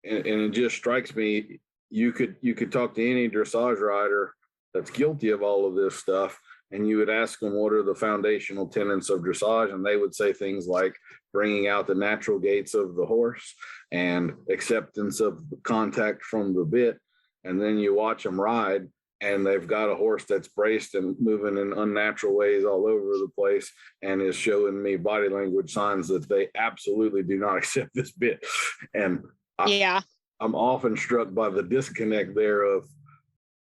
S1: And it just strikes me, you could talk to any dressage rider that's guilty of all of this stuff, and you would ask them what are the foundational tenets of dressage, and they would say things like bringing out the natural gaits of the horse and acceptance of contact from the bit. And then you watch them ride, and they've got a horse that's braced and moving in unnatural ways all over the place and is showing me body language signs that they absolutely do not accept this bit. And I'm often struck by the disconnect there of,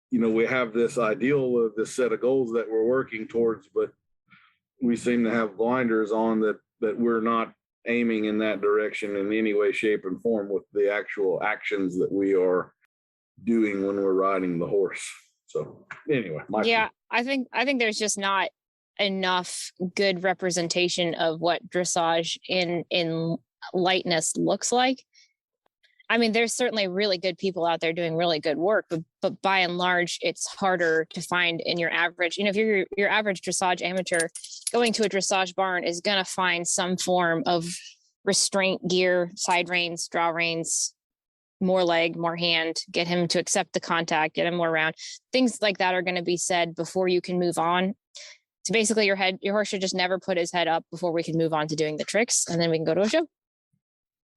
S1: you know, we have this ideal of this set of goals that we're working towards, but we seem to have blinders on that we're not aiming in that direction in any way, shape, and form with the actual actions that we are doing when we're riding the horse. So anyway,
S2: I think there's just not enough good representation of what dressage in lightness looks like. I mean, there's certainly really good people out there doing really good work, but by and large, it's harder to find in your average. You know, if you're your average dressage amateur going to a dressage barn is going to find some form of restraint gear, side reins, draw reins, more leg, more hand, get him to accept the contact, get him more round. Things like that are going to be said before you can move on. So basically your horse should just never put his head up before we can move on to doing the tricks, and then we can go to a show.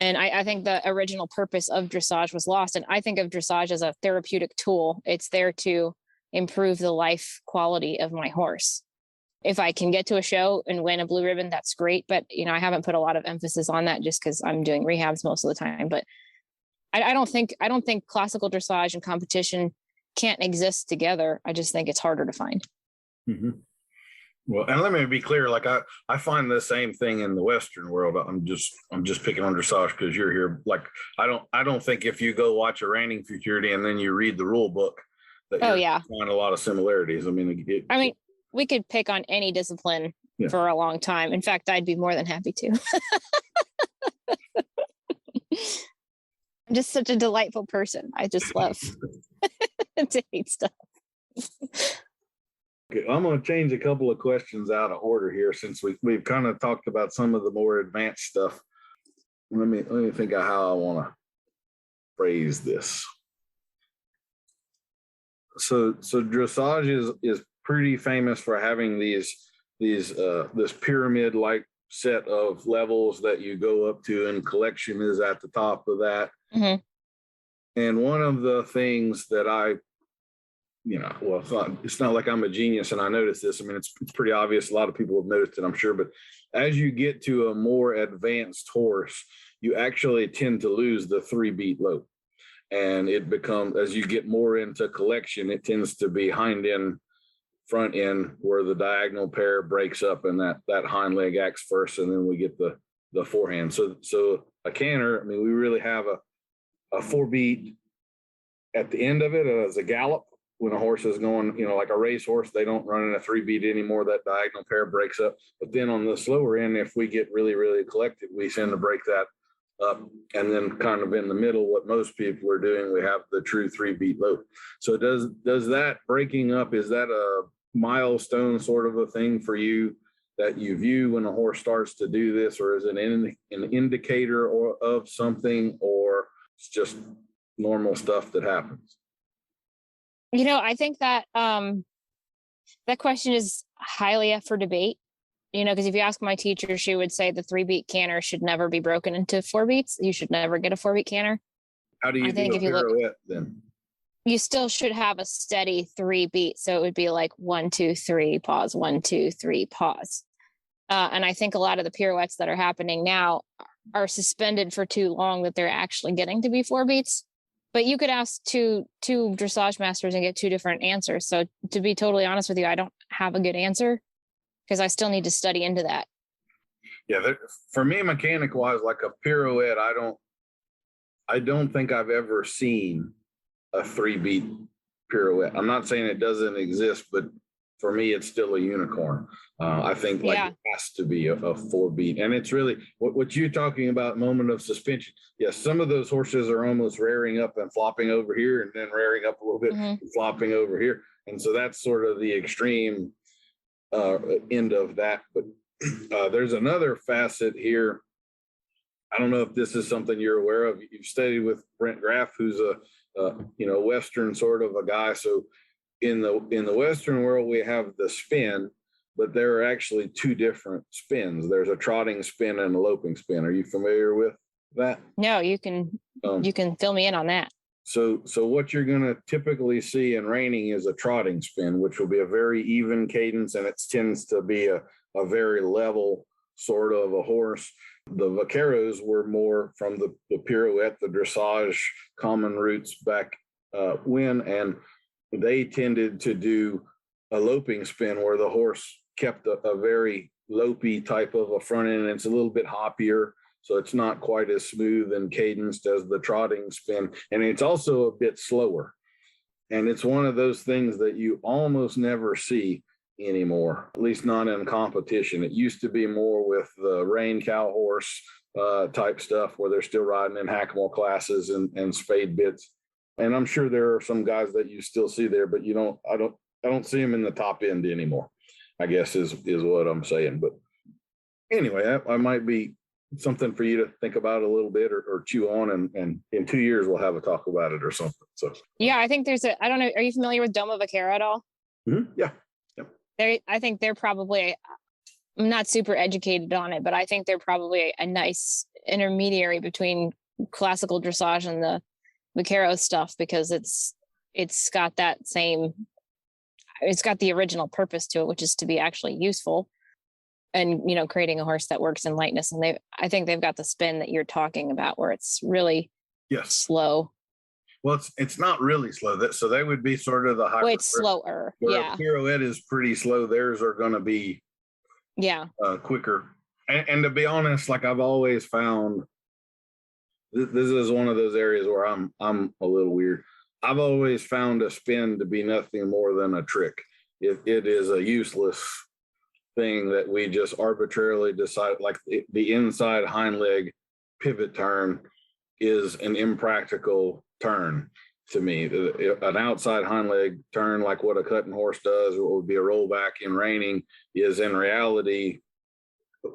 S2: And I think the original purpose of dressage was lost. And I think of dressage as a therapeutic tool. It's there to improve the life quality of my horse. If I can get to a show and win a blue ribbon, that's great. But, you know, I haven't put a lot of emphasis on that just because I'm doing rehabs most of the time. But I don't think classical dressage and competition can't exist together. I just think it's harder to find.
S1: Mm-hmm. Well, and let me be clear, like I find the same thing in the Western world. I'm just picking on dressage because you're here. Like I don't think if you go watch a reining futurity and then you read the rule book that you're find a lot of similarities. I mean,
S2: we could pick on any discipline for a long time. In fact, I'd be more than happy to. I'm just such a delightful person. I just love to hate stuff.
S1: Okay, I'm going to change a couple of questions out of order here since we've kind of talked about some of the more advanced stuff. Let me think of how I want to phrase this. So dressage is pretty famous for having this pyramid-like set of levels that you go up to, and collection is at the top of that. Mm-hmm. And one of the things that it's not like I'm a genius and I noticed this. I mean, it's pretty obvious. A lot of people have noticed it, I'm sure. But as you get to a more advanced horse, you actually tend to lose the 3-beat lope. And it becomes, as you get more into collection, it tends to be hind end, front end, where the diagonal pair breaks up and that hind leg acts first. And then we get the the forehand. So a canter, I mean, we really have a 4-beat at the end of it as a gallop. When a horse is going, like a race horse, they don't run in a 3-beat anymore. That diagonal pair breaks up. But then on the slower end, if we get really, really collected, we tend to break that up. And then kind of in the middle, what most people are doing, we have the true 3-beat lope. So does that breaking up, is that a milestone sort of a thing for you that you view when a horse starts to do this, or is it an indicator of something, or it's just normal stuff that happens?
S2: I think that that question is highly up for debate, because if you ask my teacher, she would say the 3-beat canter should never be broken into 4 beats. You should never get a 4-beat canter.
S1: How do you do a pirouette then?
S2: You still should have a steady 3-beat. So it would be like 1, 2, 3, pause, 1, 2, 3, pause. And I think a lot of the pirouettes that are happening now are suspended for too long that they're actually getting to be 4 beats. But you could ask two dressage masters and get 2 different answers. So to be totally honest with you, I don't have a good answer because I still need to study into that.
S1: Yeah, for me, mechanic wise, like a pirouette, I don't think I've ever seen a 3-beat pirouette. I'm not saying it doesn't exist, but for me, it's still a unicorn. I think it has to be a 4-beat. And it's really what you're talking about, moment of suspension. Yes, some of those horses are almost rearing up and flopping over here and then rearing up a little bit and flopping over here. And so that's sort of the extreme end of that. But there's another facet here. I don't know if this is something you're aware of. You've studied with Brent Graef, who's a Western sort of a guy. So in the Western world, we have the spin, but there are actually 2 different spins. There's a trotting spin and a loping spin. Are you familiar with that?
S2: No, you can fill me in on that.
S1: So what you're going to typically see in reining is a trotting spin, which will be a very even cadence, and it tends to be a very level sort of a horse. The vaqueros were more from the pirouette, the dressage common roots back when, and they tended to do a loping spin where the horse kept a very lopey type of a front end, and it's a little bit hoppier. So it's not quite as smooth and cadenced as the trotting spin. And it's also a bit slower. And it's one of those things that you almost never see anymore, at least not in competition. It used to be more with the rein cow horse type stuff where they're still riding in hackamore classes and spade bits. And I'm sure there are some guys that you still see there, but I don't see them in the top end anymore, I guess is what I'm saying. But anyway, that might be something for you to think about a little bit or chew on, and in 2 years we'll have a talk about it or something. So
S2: yeah, I think I don't know, are you familiar with Doma Vaquero at all?
S1: Mm-hmm. Yeah.
S2: I think they're probably, I'm not super educated on it, but I think they're probably a nice intermediary between classical dressage and the vaquero stuff, because it's got that same, it's got the original purpose to it, which is to be actually useful and, creating a horse that works in lightness. And I think they've got the spin that you're talking about where it's really slow.
S1: Well, it's not really slow. So they would be sort of the high.
S2: Well, it's slower.
S1: Yeah. Pirouette is pretty slow. Theirs are going to be quicker. And to be honest, like I've always found, this is one of those areas where I'm a little weird. I've always found a spin to be nothing more than a trick. It is a useless thing that we just arbitrarily decide, like the inside hind leg pivot turn is an impractical turn to me. An outside hind leg turn, like what a cutting horse does, what would be a rollback in reining, is in reality,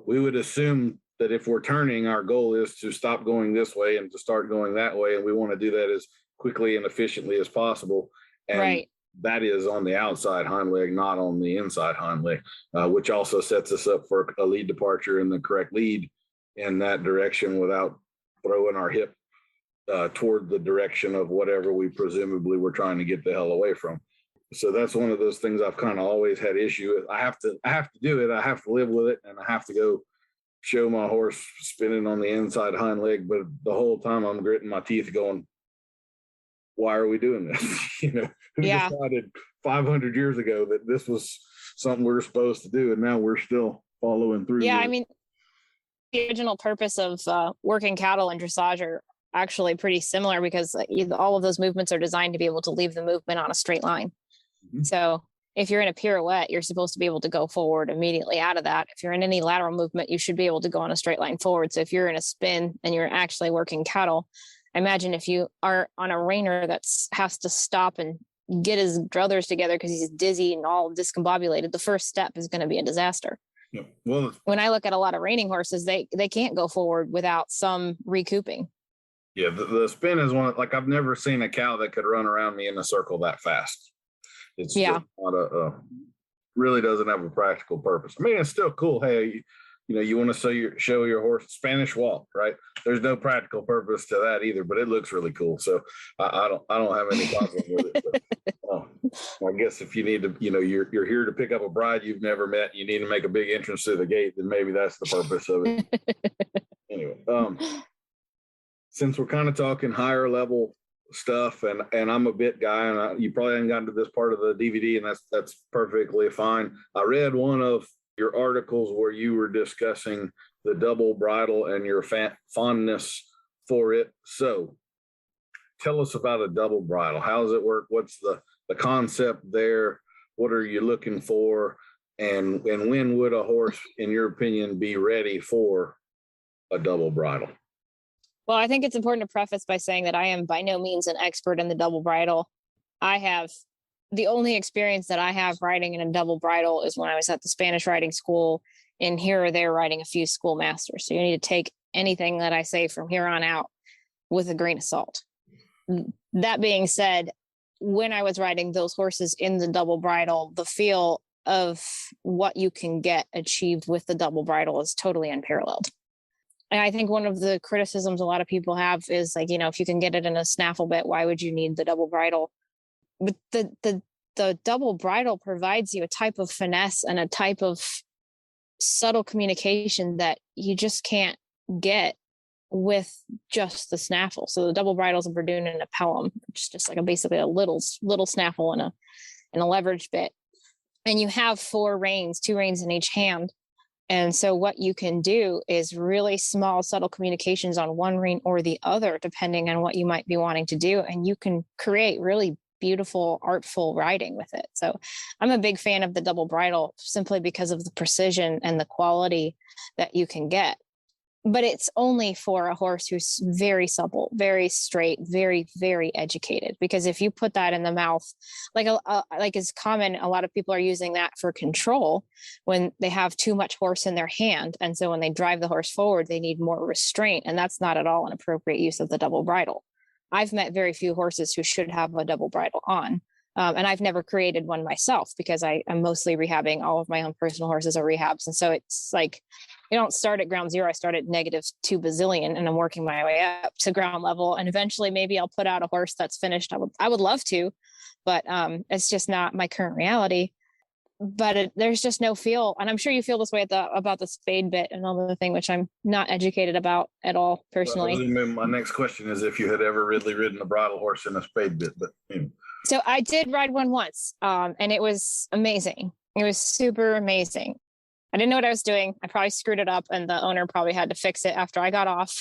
S1: we would assume that if we're turning, our goal is to stop going this way and to start going that way. And we want to do that as quickly and efficiently as possible. And that is on the outside hind leg, not on the inside hind leg, which also sets us up for a lead departure in the correct lead in that direction without throwing our hip toward the direction of whatever we presumably were trying to get the hell away from. So that's one of those things I've kind of always had issue with. I have to do it. I have to live with it, and I have to go show my horse spinning on the inside hind leg. But the whole time I'm gritting my teeth going, why are we doing this? Who decided 500 years ago that this was something we were supposed to do, and now we're still following through.
S2: Yeah, I mean, the original purpose of working cattle and dressage are actually pretty similar, because all of those movements are designed to be able to leave the movement on a straight line. Mm-hmm. So if you're in a pirouette, you're supposed to be able to go forward immediately out of that. If you're in any lateral movement, you should be able to go on a straight line forward. So if you're in a spin and you're actually working cattle, imagine if you are on a reiner that has to stop and get his druthers together because he's dizzy and all discombobulated. The first step is going to be a disaster.
S1: Yeah. Well,
S2: when I look at a lot of reining horses, they can't go forward without some recouping.
S1: Yeah, the spin is one, like I've never seen a cow that could run around me in a circle that fast. It's just not really doesn't have a practical purpose. I mean, it's still cool. Hey, you want to show your horse Spanish walk, right? There's no practical purpose to that either, but it looks really cool. So I don't have any problem with it. But, I guess if you need to, you're here to pick up a bride you've never met, you need to make a big entrance to the gate, then maybe that's the purpose of it. Anyway, since we're kind of talking higher level stuff, and I'm a bit guy, and you probably haven't gotten to this part of the DVD, and that's perfectly fine. I read one of your articles where you were discussing the double bridle and your fondness for it. So tell us about a double bridle. How does it work? What's the concept there? What are you looking for? And when would a horse, in your opinion, be ready for a double bridle?
S2: Well, I think it's important to preface by saying that I am by no means an expert in the double bridle. The only experience that I have riding in a double bridle is when I was at the Spanish riding school, and here or there riding a few schoolmasters. So you need to take anything that I say from here on out with a grain of salt. That being said, when I was riding those horses in the double bridle, the feel of what you can get achieved with the double bridle is totally unparalleled. And I think one of the criticisms a lot of people have is like, if you can get it in a snaffle bit, why would you need the double bridle? But the double bridle provides you a type of finesse and a type of subtle communication that you just can't get with just the snaffle. So the double bridle is a Verdun and a Pelham, which is just like basically a little snaffle and a leverage bit. And you have 4 reins, 2 reins in each hand. And so what you can do is really small, subtle communications on one rein or the other, depending on what you might be wanting to do. And you can create really beautiful, artful riding with it. So I'm a big fan of the double bridle simply because of the precision and the quality that you can get. But it's only for a horse who's very supple, very straight, very, very educated. Because if you put that in the mouth, like it's common, a lot of people are using that for control when they have too much horse in their hand. And so when they drive the horse forward, they need more restraint. And that's not at all an appropriate use of the double bridle. I've met very few horses who should have a double bridle on. And I've never created one myself because I'm mostly rehabbing. All of my own personal horses are rehabs. And so it's like, you don't start at ground zero. I start at -2 bazillion and I'm working my way up to ground level. And eventually maybe I'll put out a horse that's finished. I would love to, but it's just not my current reality. But there's just no feel. And I'm sure you feel this way about the spade bit and another thing, which I'm not educated about at all personally.
S1: Well, my next question is if you had ever really ridden a bridle horse in a spade bit, but
S2: So I did ride one once, and it was amazing. It was super amazing. I didn't know what I was doing. I probably screwed it up, and the owner probably had to fix it after I got off.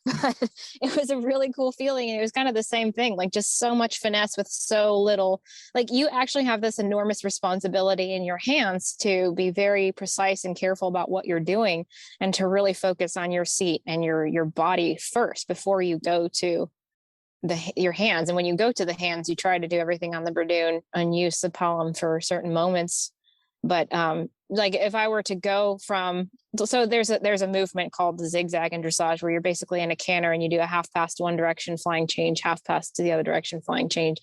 S2: But it was a really cool feeling. And it was kind of the same thing, like just so much finesse with so little. Like you actually have this enormous responsibility in your hands to be very precise and careful about what you're doing and to really focus on your seat and your body first before you go to your hands. And when you go to the hands, you try to do everything on the Verdun and use the Pelham for certain moments. But like if I were to go from, so there's a movement called the zigzag in dressage where you're basically in a canter and you do a half pass to one direction, flying change, half pass to the other direction, flying change.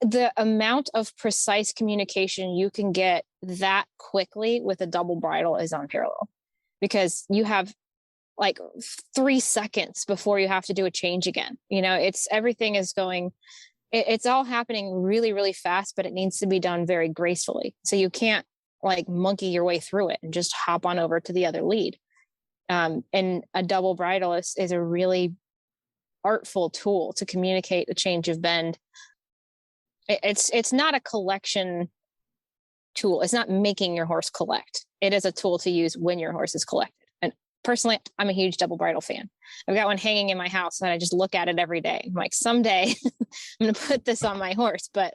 S2: The amount of precise communication you can get that quickly with a double bridle is unparalleled, because you have like 3 seconds before you have to do a change again. Everything is going, it's all happening really, really fast, but it needs to be done very gracefully. So you can't like monkey your way through it and just hop on over to the other lead. And a double bridle is a really artful tool to communicate a change of bend. It's not a collection tool. It's not making your horse collect. It is a tool to use when your horse is collected. And personally, I'm a huge double bridle fan. I've got one hanging in my house and I just look at it every day. I'm like, someday I'm going to put this on my horse, but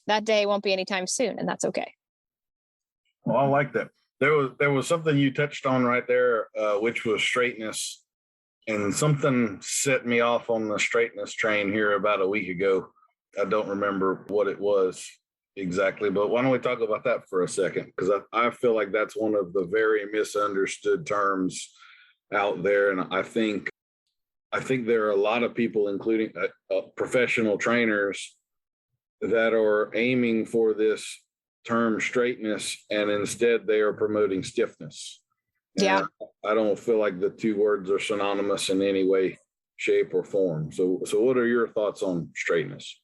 S2: that day won't be anytime soon, and that's okay.
S1: Well, I like that. There was something you touched on right there, which was straightness, and something set me off on the straightness train here about a week ago. I don't remember what it was exactly, but why don't we talk about that for a second? Because I feel like that's one of the very misunderstood terms out there, and I think there are a lot of people, including professional trainers, that are aiming for this term straightness, and instead they are promoting stiffness.
S2: Yeah.
S1: And I don't feel like the two words are synonymous in any way, shape, or form. So what are your thoughts on straightness?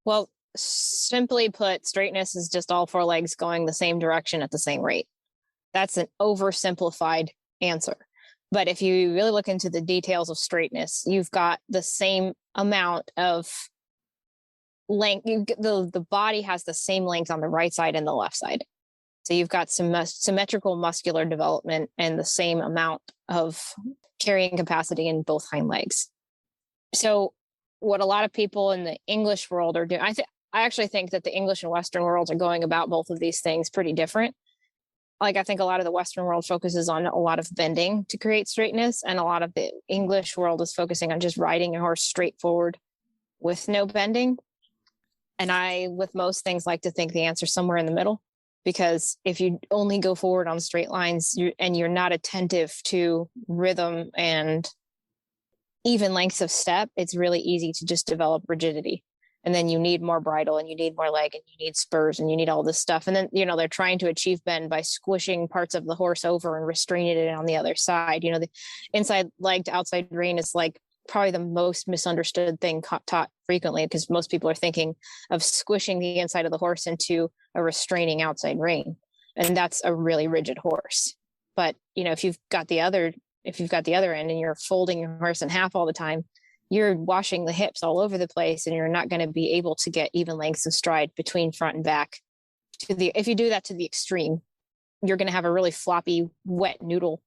S2: Well, simply put, straightness is just all four legs going the same direction at the same rate. That's an oversimplified answer. But if you really look into the details of straightness, you've got the same amount of length. The body has the same length on the right side and the left side. So you've got some symmetrical muscular development and the same amount of carrying capacity in both hind legs. So what a lot of people in the English world are doing, I actually think that the English and Western worlds are going about both of these things pretty different. Like, I think a lot of the Western world focuses on a lot of bending to create straightness, and a lot of the English world is focusing on just riding a horse straight forward with no bending. And I, with most things, like to think the answer is somewhere in the middle, because if you only go forward on straight lines and you're not attentive to rhythm and even lengths of step, it's really easy to just develop rigidity. And then you need more bridle and you need more leg and you need spurs and you need all this stuff. And then, they're trying to achieve bend by squishing parts of the horse over and restraining it on the other side. The inside leg to outside rein is like probably the most misunderstood thing taught frequently, because most people are thinking of squishing the inside of the horse into a restraining outside rein. And that's a really rigid horse. But, if you've got the other end and you're folding your horse in half all the time, you're washing the hips all over the place, and you're not going to be able to get even lengths of stride between front and back. If you do that to the extreme, you're going to have a really floppy, wet noodle.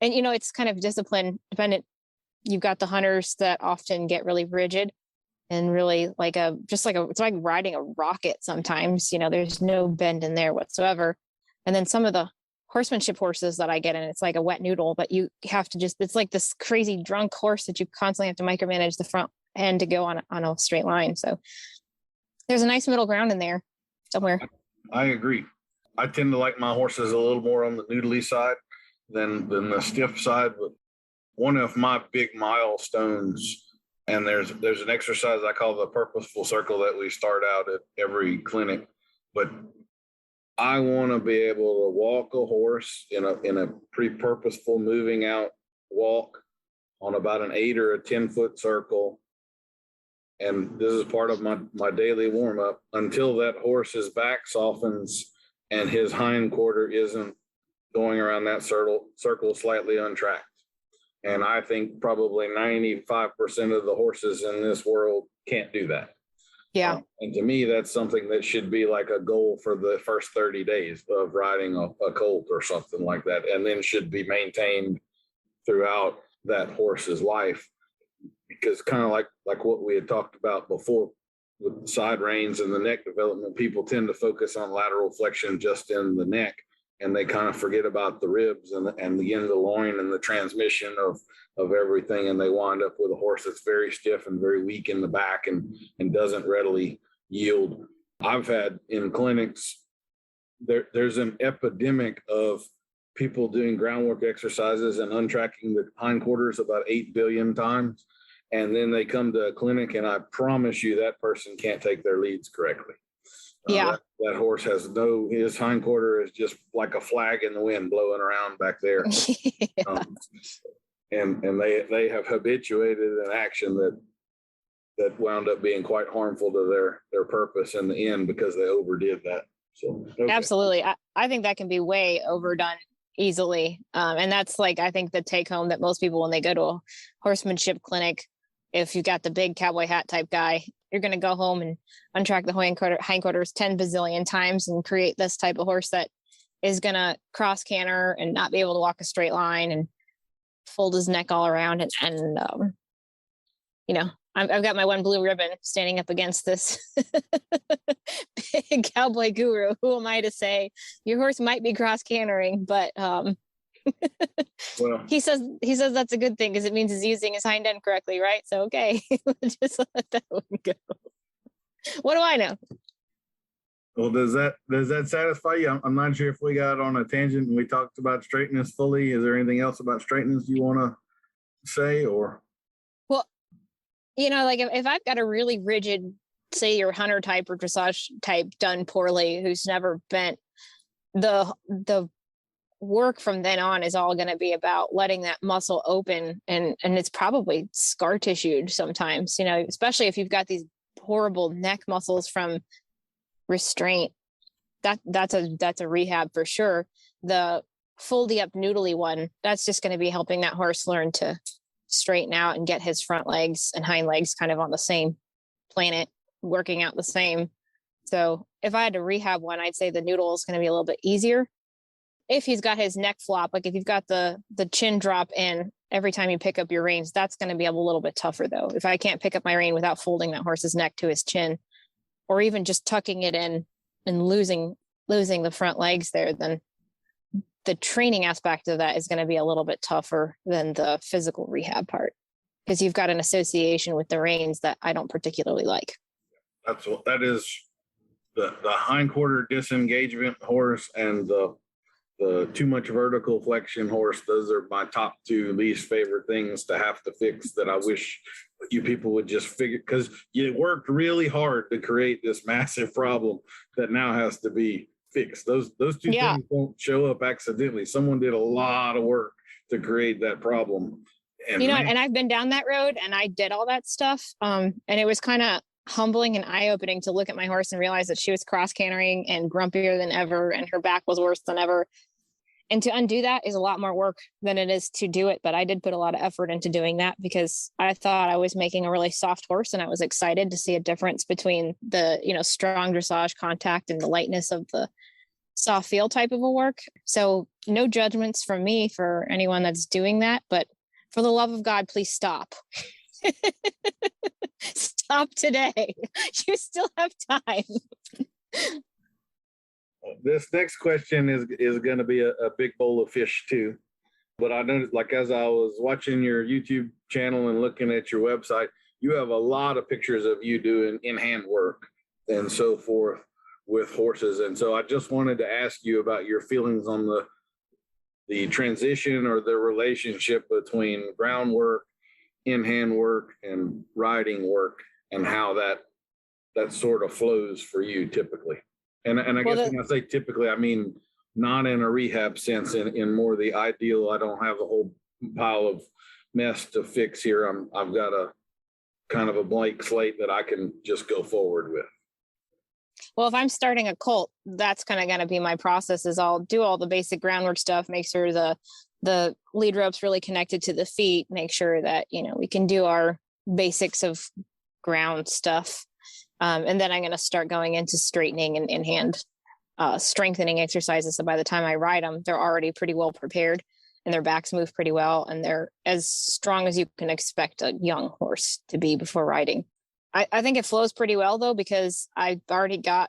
S2: And, it's kind of discipline dependent. You've got the hunters that often get really rigid and really it's like riding a rocket sometimes. There's no bend in there whatsoever. And then some of the horsemanship horses that I get in, it's like a wet noodle, but you have to it's like this crazy drunk horse that you constantly have to micromanage the front end to go on a straight line. So there's a nice middle ground in there somewhere.
S1: I agree. I tend to like my horses a little more on the noodly side than the stiff side. But one of my big milestones, and there's an exercise I call the purposeful circle that we start out at every clinic, but I want to be able to walk a horse in a pretty purposeful moving out walk on about an 8 or a 10-foot circle. And this is part of my daily warm up until that horse's back softens and his hind quarter isn't going around that circle slightly untracked. And I think probably 95% of the horses in this world can't do that.
S2: Yeah.
S1: And to me, that's something that should be like a goal for the first 30 days of riding a colt or something like that, and then should be maintained throughout that horse's life. Because kind of like what we had talked about before with the side reins and the neck development, people tend to focus on lateral flexion just in the neck, and they kind of forget about the ribs and the end of the loin and the transmission of everything. And they wind up with a horse that's very stiff and very weak in the back and doesn't readily yield. I've had in clinics, there's an epidemic of people doing groundwork exercises and untracking the hindquarters about 8 billion times. And then they come to a clinic, and I promise you that person can't take their leads correctly.
S2: Yeah.
S1: That horse has his hindquarter is just like a flag in the wind blowing around back there. Yeah. And they have habituated an action that wound up being quite harmful to their purpose in the end because they overdid that. So okay.
S2: Absolutely. I think that can be way overdone easily. And that's I think the take home that most people, when they go to a horsemanship clinic, if you've got the big cowboy hat type guy, you're going to go home and untrack the hindquarters 10 bazillion times and create this type of horse that is going to cross canter and not be able to walk a straight line and fold his neck all around. I've got my one blue ribbon standing up against this big cowboy guru. Who am I to say your horse might be cross cantering, but well, he says that's a good thing because it means he's using his hind end correctly, right? So okay, just let that one go. What do I know?
S1: Well, does that satisfy you? I'm not sure if we got on a tangent and we talked about straightness fully. Is there anything else about straightness you want to say, or?
S2: Well, like if I've got a really rigid, say your hunter type or dressage type done poorly, who's never bent, the work from then on is all going to be about letting that muscle open, and it's probably scar tissued sometimes, especially if you've got these horrible neck muscles from restraint. That's a rehab for sure. The foldy up noodly one, that's just going to be helping that horse learn to straighten out and get his front legs and hind legs kind of on the same planet, working out the same. So if I had to rehab one, I'd say the noodle is going to be a little bit easier. If he's got his neck flop, like if you've got the chin drop in every time you pick up your reins, that's going to be a little bit tougher though. If I can't pick up my rein without folding that horse's neck to his chin, or even just tucking it in and losing the front legs there, then the training aspect of that is going to be a little bit tougher than the physical rehab part, because you've got an association with the reins that I don't particularly like.
S1: That is the hindquarter disengagement horse and the too much vertical flexion horse. Those are my top two least favorite things to have to fix, that I wish you people would just figure, because you worked really hard to create this massive problem that now has to be fixed. Those two things won't show up accidentally. Someone did a lot of work to create that problem. And
S2: and I've been down that road and I did all that stuff. And it was kind of humbling and eye-opening to look at my horse and realize that she was cross cantering and grumpier than ever and her back was worse than ever. And to undo that is a lot more work than it is to do it. But I did put a lot of effort into doing that because I thought I was making a really soft horse, and I was excited to see a difference between the, strong dressage contact and the lightness of the soft feel type of a work. So no judgments from me for anyone that's doing that, but for the love of God, please stop. Stop today. You still have time.
S1: This next question is going to be a big bowl of fish too. But I noticed, like, as I was watching your YouTube channel and looking at your website, you have a lot of pictures of you doing in-hand work and so forth with horses. And so I just wanted to ask you about your feelings on the transition or the relationship between groundwork, in-hand work, and riding work, and how that sort of flows for you typically. And I guess when I say typically, I mean not in a rehab sense, in more the ideal. I don't have a whole pile of mess to fix here. I've got a kind of a blank slate that I can just go forward with.
S2: Well, if I'm starting a colt, that's kind of going to be my process. Is I'll do all the basic groundwork stuff, make sure the lead rope's really connected to the feet, make sure that, we can do our basics of ground stuff. And then I'm going to start going into straightening and in-hand strengthening exercises. So by the time I ride them, they're already pretty well prepared and their backs move pretty well. And they're as strong as you can expect a young horse to be before riding. I think it flows pretty well though, because I've already got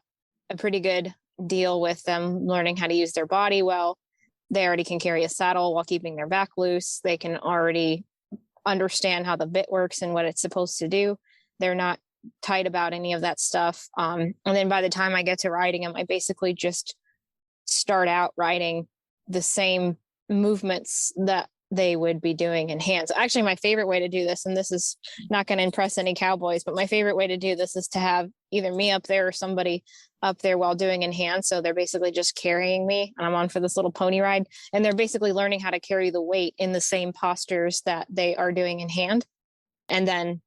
S2: a pretty good deal with them learning how to use their body well. They already can carry a saddle while keeping their back loose. They can already understand how the bit works and what it's supposed to do. They're not tight about any of that stuff. And then by the time I get to riding them, I basically just start out riding the same movements that they would be doing in hands. Actually, my favorite way to do this, and this is not going to impress any cowboys, but my favorite way to do this is to have either me up there or somebody up there while doing in hand. So they're basically just carrying me and I'm on for this little pony ride. And they're basically learning how to carry the weight in the same postures that they are doing in hand. And then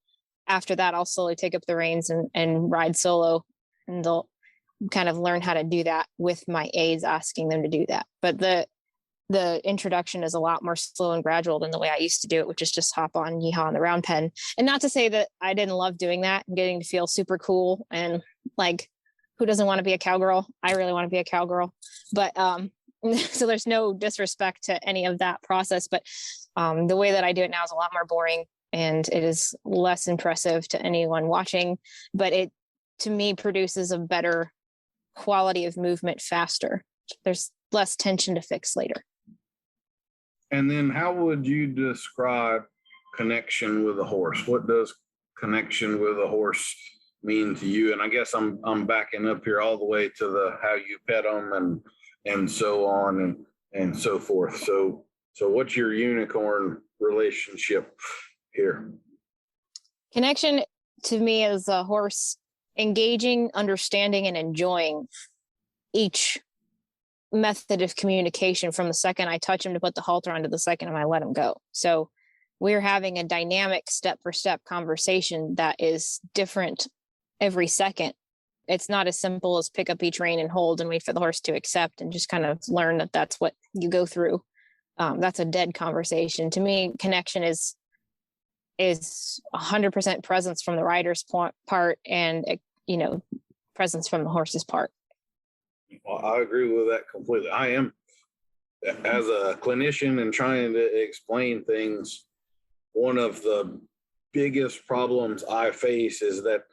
S2: after that, I'll slowly take up the reins and ride solo, and they'll kind of learn how to do that with my aides asking them to do that. But the introduction is a lot more slow and gradual than the way I used to do it, which is just hop on, yeehaw on the round pen. And not to say that I didn't love doing that and getting to feel super cool and like, who doesn't want to be a cowgirl? I really want to be a cowgirl, but so there's no disrespect to any of that process, but the way that I do it now is a lot more boring and it is less impressive to anyone watching, but it to me produces a better quality of movement faster. There's less tension to fix later.
S1: And then how would you describe connection with a horse? What does connection with a horse mean to you? And I guess I'm backing up here all the way to the how you pet them and so on and so forth. So what's your unicorn relationship here?
S2: Connection to me is a horse engaging, understanding, and enjoying each method of communication from the second I touch him to put the halter on to the second I let him go. So we're having a dynamic step-for-step conversation that is different every second. It's not as simple as pick up each rein and hold and wait for the horse to accept and just kind of learn that that's what you go through. That's a dead conversation. To me, connection is 100% presence from the rider's part and, presence from the horse's part.
S1: Well, I agree with that completely. I am, as a clinician and trying to explain things, one of the biggest problems I face is that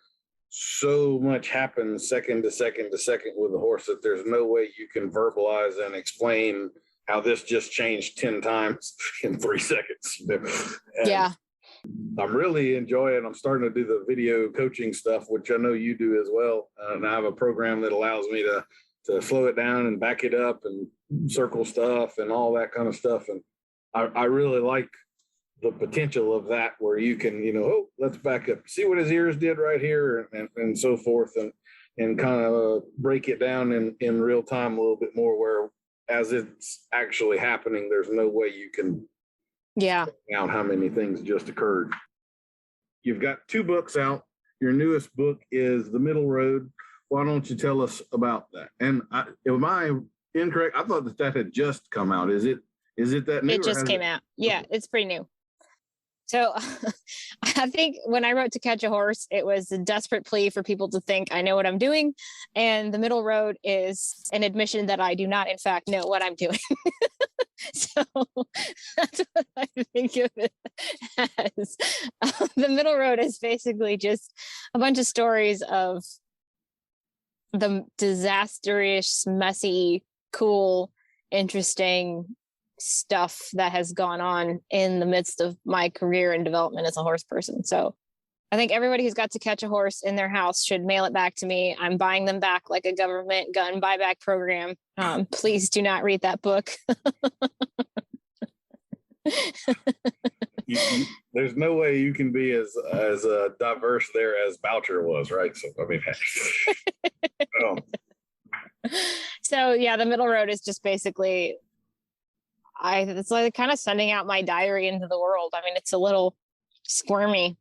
S1: so much happens second to second to second with the horse that there's no way you can verbalize and explain how this just changed 10 times in 3 seconds.
S2: Yeah.
S1: I'm really enjoying, I'm starting to do the video coaching stuff, which I know you do as well. And I have a program that allows me to slow it down and back it up and circle stuff and all that kind of stuff. And I really like the potential of that where you can, let's back up, see what his ears did right here and so forth and kind of break it down in real time a little bit more where as it's actually happening, there's no way you can out how many things just occurred. You've got 2 books out. Your newest book is The Middle Road. Why don't you tell us about that? And am I incorrect? I thought that had just come out. Is it that new?
S2: It just came out. Yeah, it's pretty new. So I think when I wrote To Catch a Horse, it was a desperate plea for people to think I know what I'm doing. And The Middle Road is an admission that I do not, in fact, know what I'm doing. So that's what I think of it as. The Middle Road is basically just a bunch of stories of the disastrous, messy, cool, interesting stuff that has gone on in the midst of my career and development as a horse person. So I think everybody who's got To Catch a Horse in their house should mail it back to me. I'm buying them back like a government gun buyback program. Please do not read that book.
S1: There's no way you can be as diverse there as Boucher was, right? So I mean,
S2: So yeah, The Middle Road is just basically, it's like kind of sending out my diary into the world. I mean, it's a little squirmy,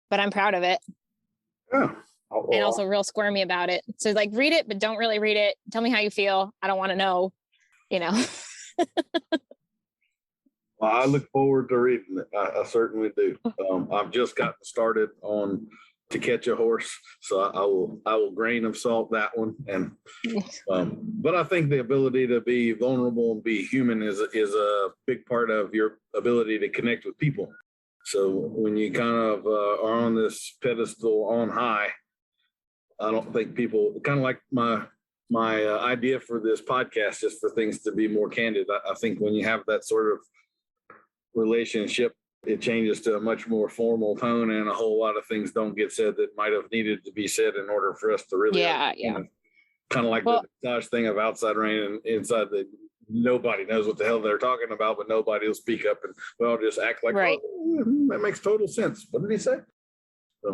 S2: but I'm proud of it.
S1: Yeah.
S2: And also real squirmy about it. So like, read it, but don't really read it. Tell me how you feel. I don't want to know,
S1: Well, I look forward to reading it. I certainly do. I've just gotten started on To Catch a Horse, so I will grain of salt that one. And but I think the ability to be vulnerable and be human is a big part of your ability to connect with people. So when you kind of are on this pedestal on high, I don't think people, kind of like my idea for this podcast, just for things to be more candid. I think when you have that sort of relationship, it changes to a much more formal tone, and a whole lot of things don't get said that might have needed to be said in order for us to really kind of like the Dodge thing of outside rain and inside the nobody knows what the hell they're talking about, but nobody will speak up and we all just act like,
S2: right.
S1: Oh, that makes total sense. What did he say? So,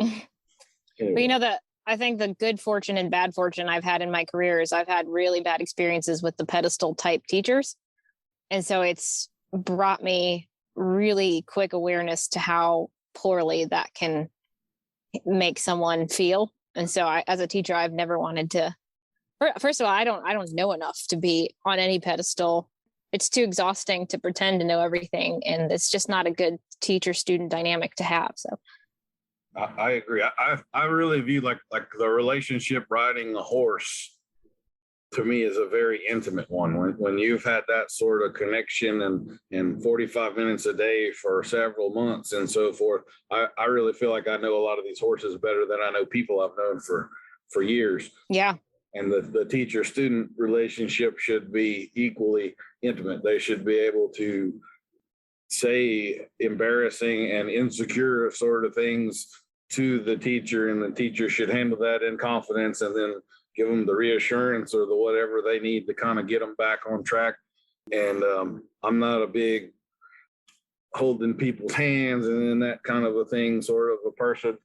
S1: anyway.
S2: But I think the good fortune and bad fortune I've had in my career is I've had really bad experiences with the pedestal type teachers. And so it's brought me really quick awareness to how poorly that can make someone feel. And so as a teacher, I've never wanted to, first of all, I don't know enough to be on any pedestal. it's too exhausting to pretend to know everything. And it's just not a good teacher student dynamic to have. So
S1: I agree. I really view like the relationship riding a horse to me is a very intimate one. When you've had that sort of connection and 45 minutes a day for several months and so forth, I really feel like I know a lot of these horses better than I know people I've known for years.
S2: Yeah.
S1: And the teacher student relationship should be equally intimate. They should be able to say embarrassing and insecure sort of things to the teacher, and the teacher should handle that in confidence and then give them the reassurance or the whatever they need to kind of get them back on track. And I'm not a big holding people's hands and then that kind of a thing sort of a person,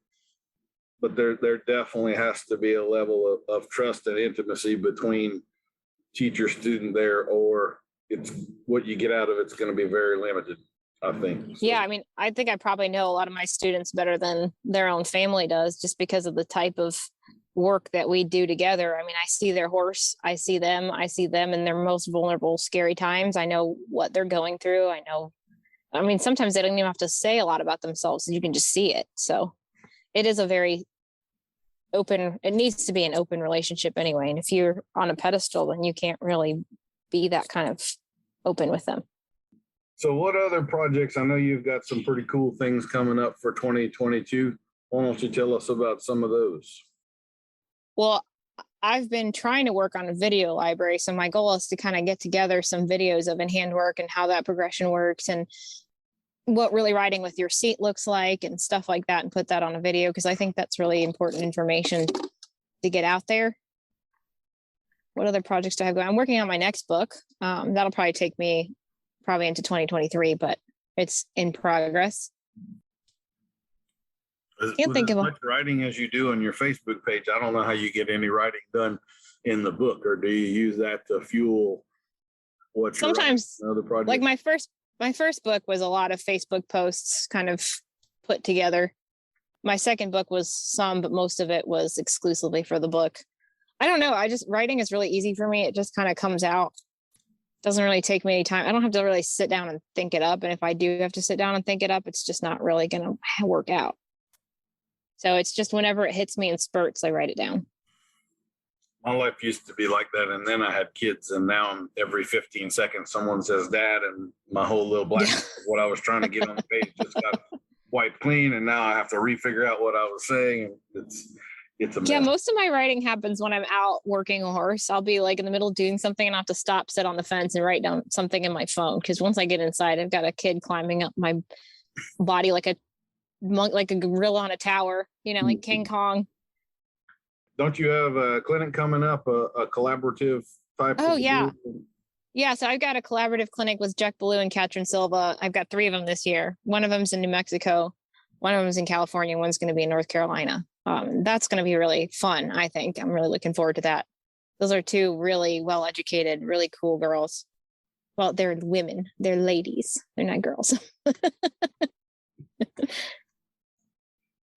S1: but there definitely has to be a level of trust and intimacy between teacher student there, or it's what you get out of it's going to be very limited, I think. So.
S2: Yeah, I mean, I think I probably know a lot of my students better than their own family does, just because of the type of work that we do together. I mean, I see their horse, I see them in their most vulnerable, scary times. I know what they're going through. I mean, sometimes they don't even have to say a lot about themselves. You can just see it. So it is a very open, it needs to be an open relationship anyway. And if you're on a pedestal, then you can't really be that kind of open with them.
S1: So what other projects? I know you've got some pretty cool things coming up for 2022. Why don't you tell us about some of those?
S2: Well, I've been trying to work on a video library. So my goal is to kind of get together some videos of in-hand work and how that progression works and what really riding with your seat looks like and stuff like that, and put that on a video, because I think that's really important information to get out there. What other projects do I have going? I'm working on my next book. That'll probably take me into 2023, but it's in progress.
S1: Can't think of as much writing as you do on your Facebook page. I don't know how you get any writing done in the book, or do you use that to fuel what you're
S2: sometimes
S1: other projects?
S2: Like my first book was a lot of Facebook posts kind of put together. My second book was some, but most of it was exclusively for the book. I don't know. Writing is really easy for me. It just kind of comes out. Doesn't really take me any time. I don't have to really sit down and think it up. And if I do have to sit down and think it up, it's just not really going to work out. So it's just whenever it hits me in spurts, I write it down.
S1: My life used to be like that. And then I had kids, and now every 15 seconds, someone says dad, and my whole little black of what I was trying to get on the page just got wiped clean. And now I have to refigure out what I was saying. And it's a mess.
S2: Yeah, most of my writing happens when I'm out working a horse. I'll be like in the middle of doing something and I have to stop, sit on the fence and write down something in my phone. Because once I get inside, I've got a kid climbing up my body like a gorilla on a tower, like King Kong.
S1: Don't you have a clinic coming up, a collaborative type?
S2: Oh, yeah. Yeah, so I've got a collaborative clinic with Jack Ballou and Katrin Silva. I've got 3 of them this year. One of them's in New Mexico. One of them's in California. One's going to be in North Carolina. That's going to be really fun, I think. I'm really looking forward to that. Those are 2 really well-educated, really cool girls. Well, they're women. They're ladies. They're not girls.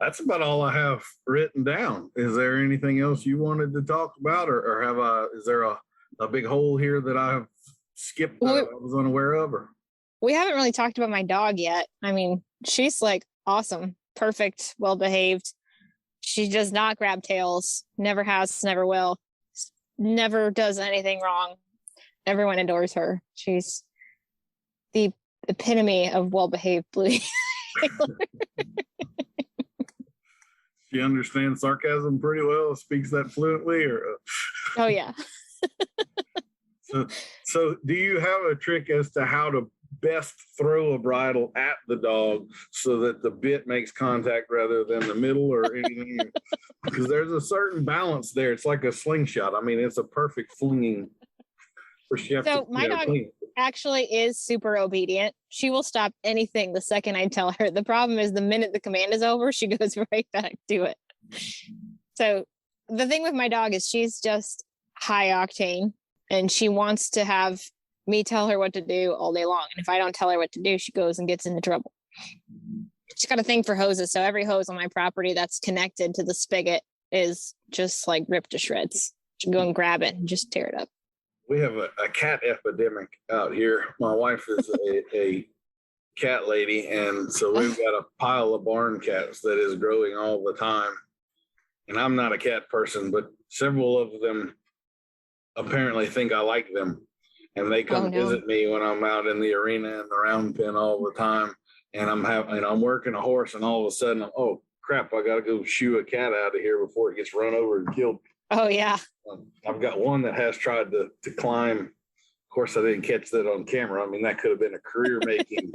S1: That's about all I have written down. Is there anything else you wanted to talk about, or is there a big hole here that I have skipped that I was unaware of? Or
S2: we haven't really talked about my dog yet. I mean, she's like awesome, perfect, well-behaved. She does not grab tails, never has, never will, never does anything wrong. Everyone adores her. She's the epitome of well-behaved Blue.
S1: She understands sarcasm pretty well, speaks that fluently, or
S2: oh yeah.
S1: So do you have a trick as to how to best throw a bridle at the dog so that the bit makes contact rather than the middle or anything? Because there's a certain balance there. It's like a slingshot. I mean, it's a perfect flinging.
S2: So my dog actually is super obedient. She will stop anything the second I tell her. The problem is the minute the command is over, she goes right back to it. So the thing with my dog is she's just high octane, and she wants to have me tell her what to do all day long. And if I don't tell her what to do, she goes and gets into trouble. She's got a thing for hoses. So every hose on my property that's connected to the spigot is just like ripped to shreds. She can go and grab it and just tear it up.
S1: We have a cat epidemic out here. My wife is a cat lady, and so we've got a pile of barn cats that is growing all the time. And I'm not a cat person, but several of them apparently think I like them, and they come visit me when I'm out in the arena and the round pen all the time. And I'm working a horse, and all of a sudden, oh crap, I got to go shoo a cat out of here before it gets run over and killed.
S2: Oh yeah.
S1: I've got one that has tried to climb. Of course, I didn't catch that on camera. I mean, that could have been a career making.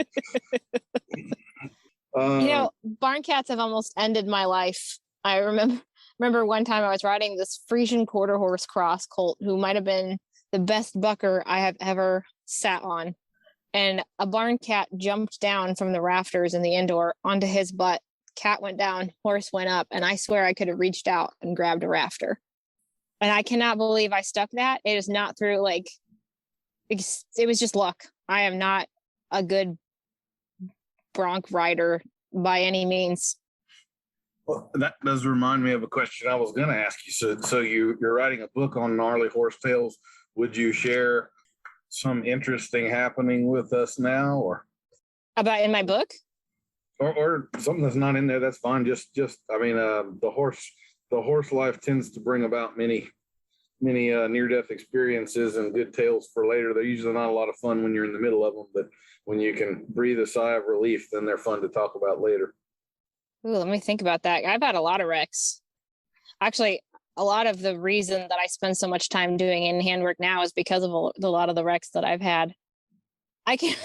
S2: Barn cats have almost ended my life. I remember one time I was riding this Frisian quarter horse cross colt who might have been the best bucker I have ever sat on. And a barn cat jumped down from the rafters in the indoor onto his butt. Cat went down, horse went up, and I swear I could have reached out and grabbed a rafter. And I cannot believe I stuck that. It is not through it was just luck. I am not a good bronc rider by any means.
S1: Well, that does remind me of a question I was going to ask you. So you're writing a book on gnarly horse tales. Would you share some interesting happening with us now, or
S2: about in my book,
S1: or something that's not in there? That's fine. The horse life tends to bring about many near-death experiences and good tales for later. They're usually not a lot of fun when you're in the middle of them, but when you can breathe a sigh of relief, then they're fun to talk about later.
S2: Ooh, let me think about that. I've had a lot of wrecks. Actually, a lot of the reason that I spend so much time doing in-hand work now is because of a lot of the wrecks that I've had. I can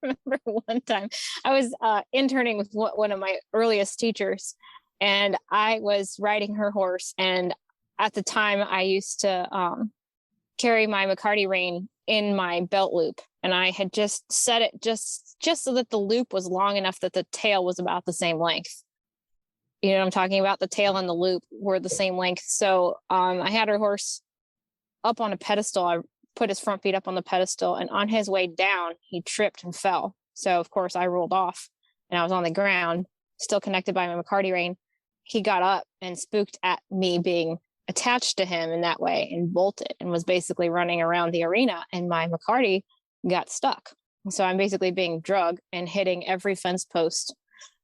S2: remember one time I was interning with one of my earliest teachers, and I was riding her horse. And at the time, I used to carry my McCarty rein in my belt loop, and I had just set it just so that the loop was long enough that the tail was about the same length. You know what I'm talking about? The tail and the loop were the same length. So I had her horse up on a pedestal. I put his front feet up on the pedestal, and on his way down, he tripped and fell. So of course I rolled off, and I was on the ground, still connected by my McCarty rein. He got up and spooked at me being attached to him in that way and bolted and was basically running around the arena, and my McCarty got stuck. So I'm basically being drugged and hitting every fence post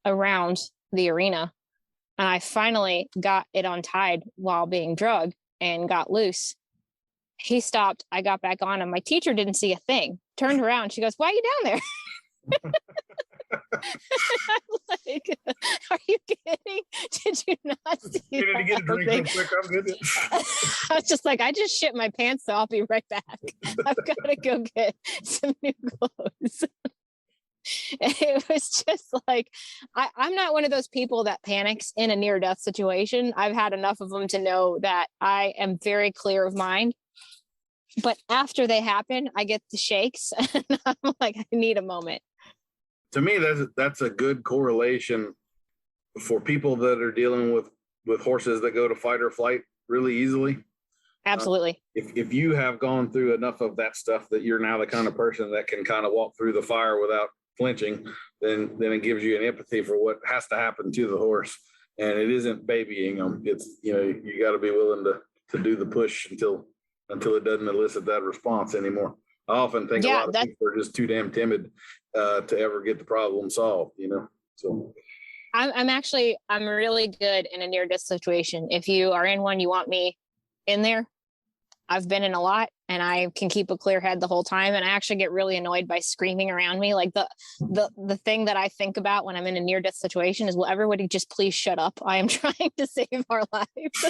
S2: around the arena. And I finally got it untied while being drugged and got loose. He stopped. I got back on him. My teacher didn't see a thing. Turned around. She goes, "Why are you down there?" I'm like, "Are you kidding? Did you not see
S1: You need to get a drink real quick. I'm good."
S2: I was just like, "I just shit my pants, so I'll be right back. I've got to go get some new clothes." It was just like, I'm not one of those people that panics in a near-death situation. I've had enough of them to know that I am very clear of mind. But after they happen, I get the shakes, and I'm like, I need a moment.
S1: To me, that's a good correlation for people that are dealing with horses that go to fight or flight really easily.
S2: Absolutely.
S1: If you have gone through enough of that stuff that you're now the kind of person that can kind of walk through the fire without flinching, then it gives you an empathy for what has to happen to the horse. And it isn't babying them. It's, you got to be willing to do the push until it doesn't elicit that response anymore. I often think a lot of people are just too damn timid to ever get the problem solved, so.
S2: I'm really good in a near-death situation. If you are in one, you want me in there. I've been in a lot, and I can keep a clear head the whole time. And I actually get really annoyed by screaming around me. Like the thing that I think about when I'm in a near-death situation is, will everybody just please shut up? I am trying to save our lives.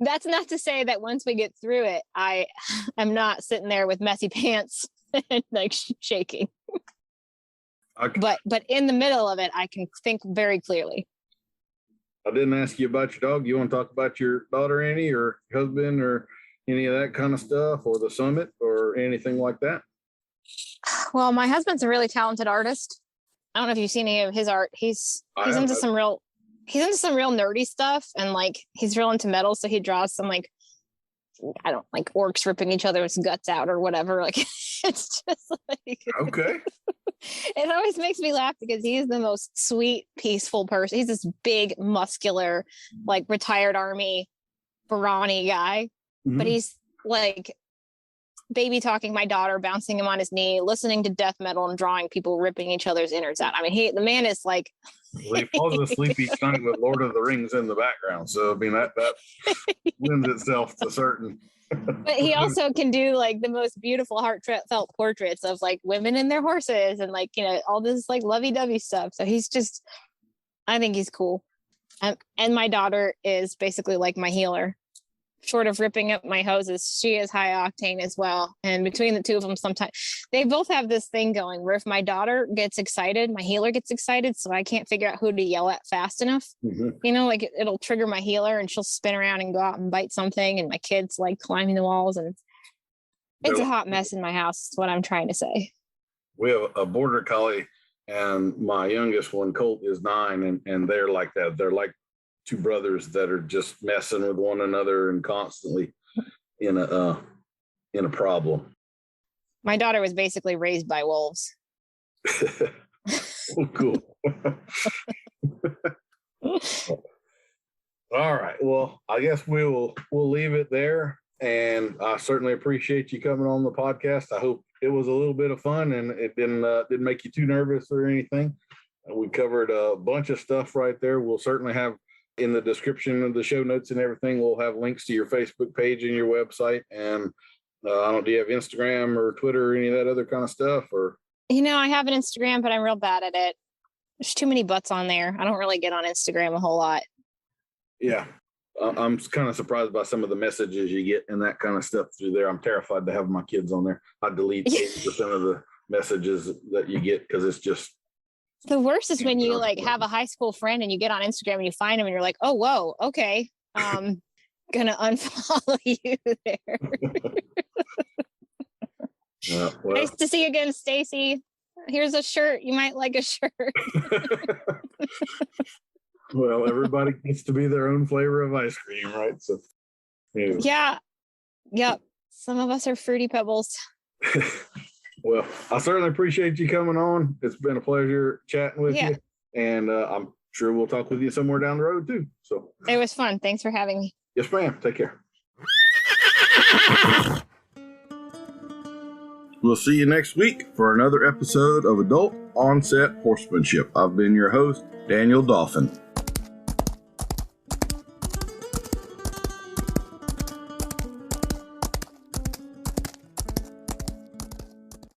S2: That's not to say that once we get through it, I am not sitting there with messy pants and like shaking. Okay. But in the middle of it, I can think very clearly.
S1: I didn't ask you about your dog. You want to talk about your daughter, Annie, or your husband, or any of that kind of stuff, or the summit, or anything like that?
S2: Well, my husband's a really talented artist. I don't know if you've seen any of his art. He's into some real nerdy stuff, and like he's real into metal. So he draws some like orcs ripping each other's guts out or whatever. Like it's just like
S1: okay.
S2: It always makes me laugh because he is the most sweet, peaceful person. He's this big, muscular, like retired Army, brawny guy. Mm-hmm. But he's like baby talking my daughter, bouncing him on his knee, listening to death metal and drawing people ripping each other's innards out. I mean, the man is like,
S1: well, he falls asleep each night with Lord of the Rings in the background. So, I mean, that lends itself to certain.
S2: But he also can do like the most beautiful heartfelt portraits of like women and their horses and like, all this like lovey-dovey stuff. So I think he's cool. And my daughter is basically like my healer. Short of ripping up my hoses, she is high octane as well. And between the two of them, sometimes they both have this thing going where if my daughter gets excited, my healer gets excited. So I can't figure out who to yell at fast enough. Mm-hmm. Like it'll trigger my healer and she'll spin around and go out and bite something. And my kids like climbing the walls, and it's a hot mess in my house. Is what I'm trying to say.
S1: We have a border collie, and my youngest one, Colt, is 9, and they're like that. They're like two brothers that are just messing with one another and constantly in a problem. My
S2: daughter was basically raised by wolves.
S1: Oh, cool. All right. Well, I guess we'll leave it there. And I certainly appreciate you coming on the podcast. I hope it was a little bit of fun and it didn't make you too nervous or anything. We covered a bunch of stuff right there. We'll certainly have in the description of the show notes and everything, we'll have links to your Facebook page and your website. And do you have Instagram or Twitter or any of that other kind of stuff? Or
S2: I have an Instagram, but I'm real bad at it. There's too many butts on there. I don't really get on Instagram a whole lot.
S1: Yeah. I'm kind of surprised by some of the messages you get and that kind of stuff through there. I'm terrified to have my kids on there. I delete 80% of the messages that you get because it's just.
S2: The worst is when you like have a high school friend and you get on Instagram and you find them and you're like, oh, whoa, okay. Gonna unfollow you there. Well. Nice to see you again, Stacy. Here's a shirt. You might like a shirt.
S1: Well, everybody gets to be their own flavor of ice cream, right? So, anyway.
S2: Yeah. Yep. Some of us are Fruity Pebbles.
S1: Well, I certainly appreciate you coming on. It's been a pleasure chatting with you. And I'm sure we'll talk with you somewhere down the road, too. So
S2: it was fun. Thanks for having me.
S1: Yes, ma'am. Take care. We'll see you next week for another episode of Adult Onset Horsemanship. I've been your host, Daniel Dolphin.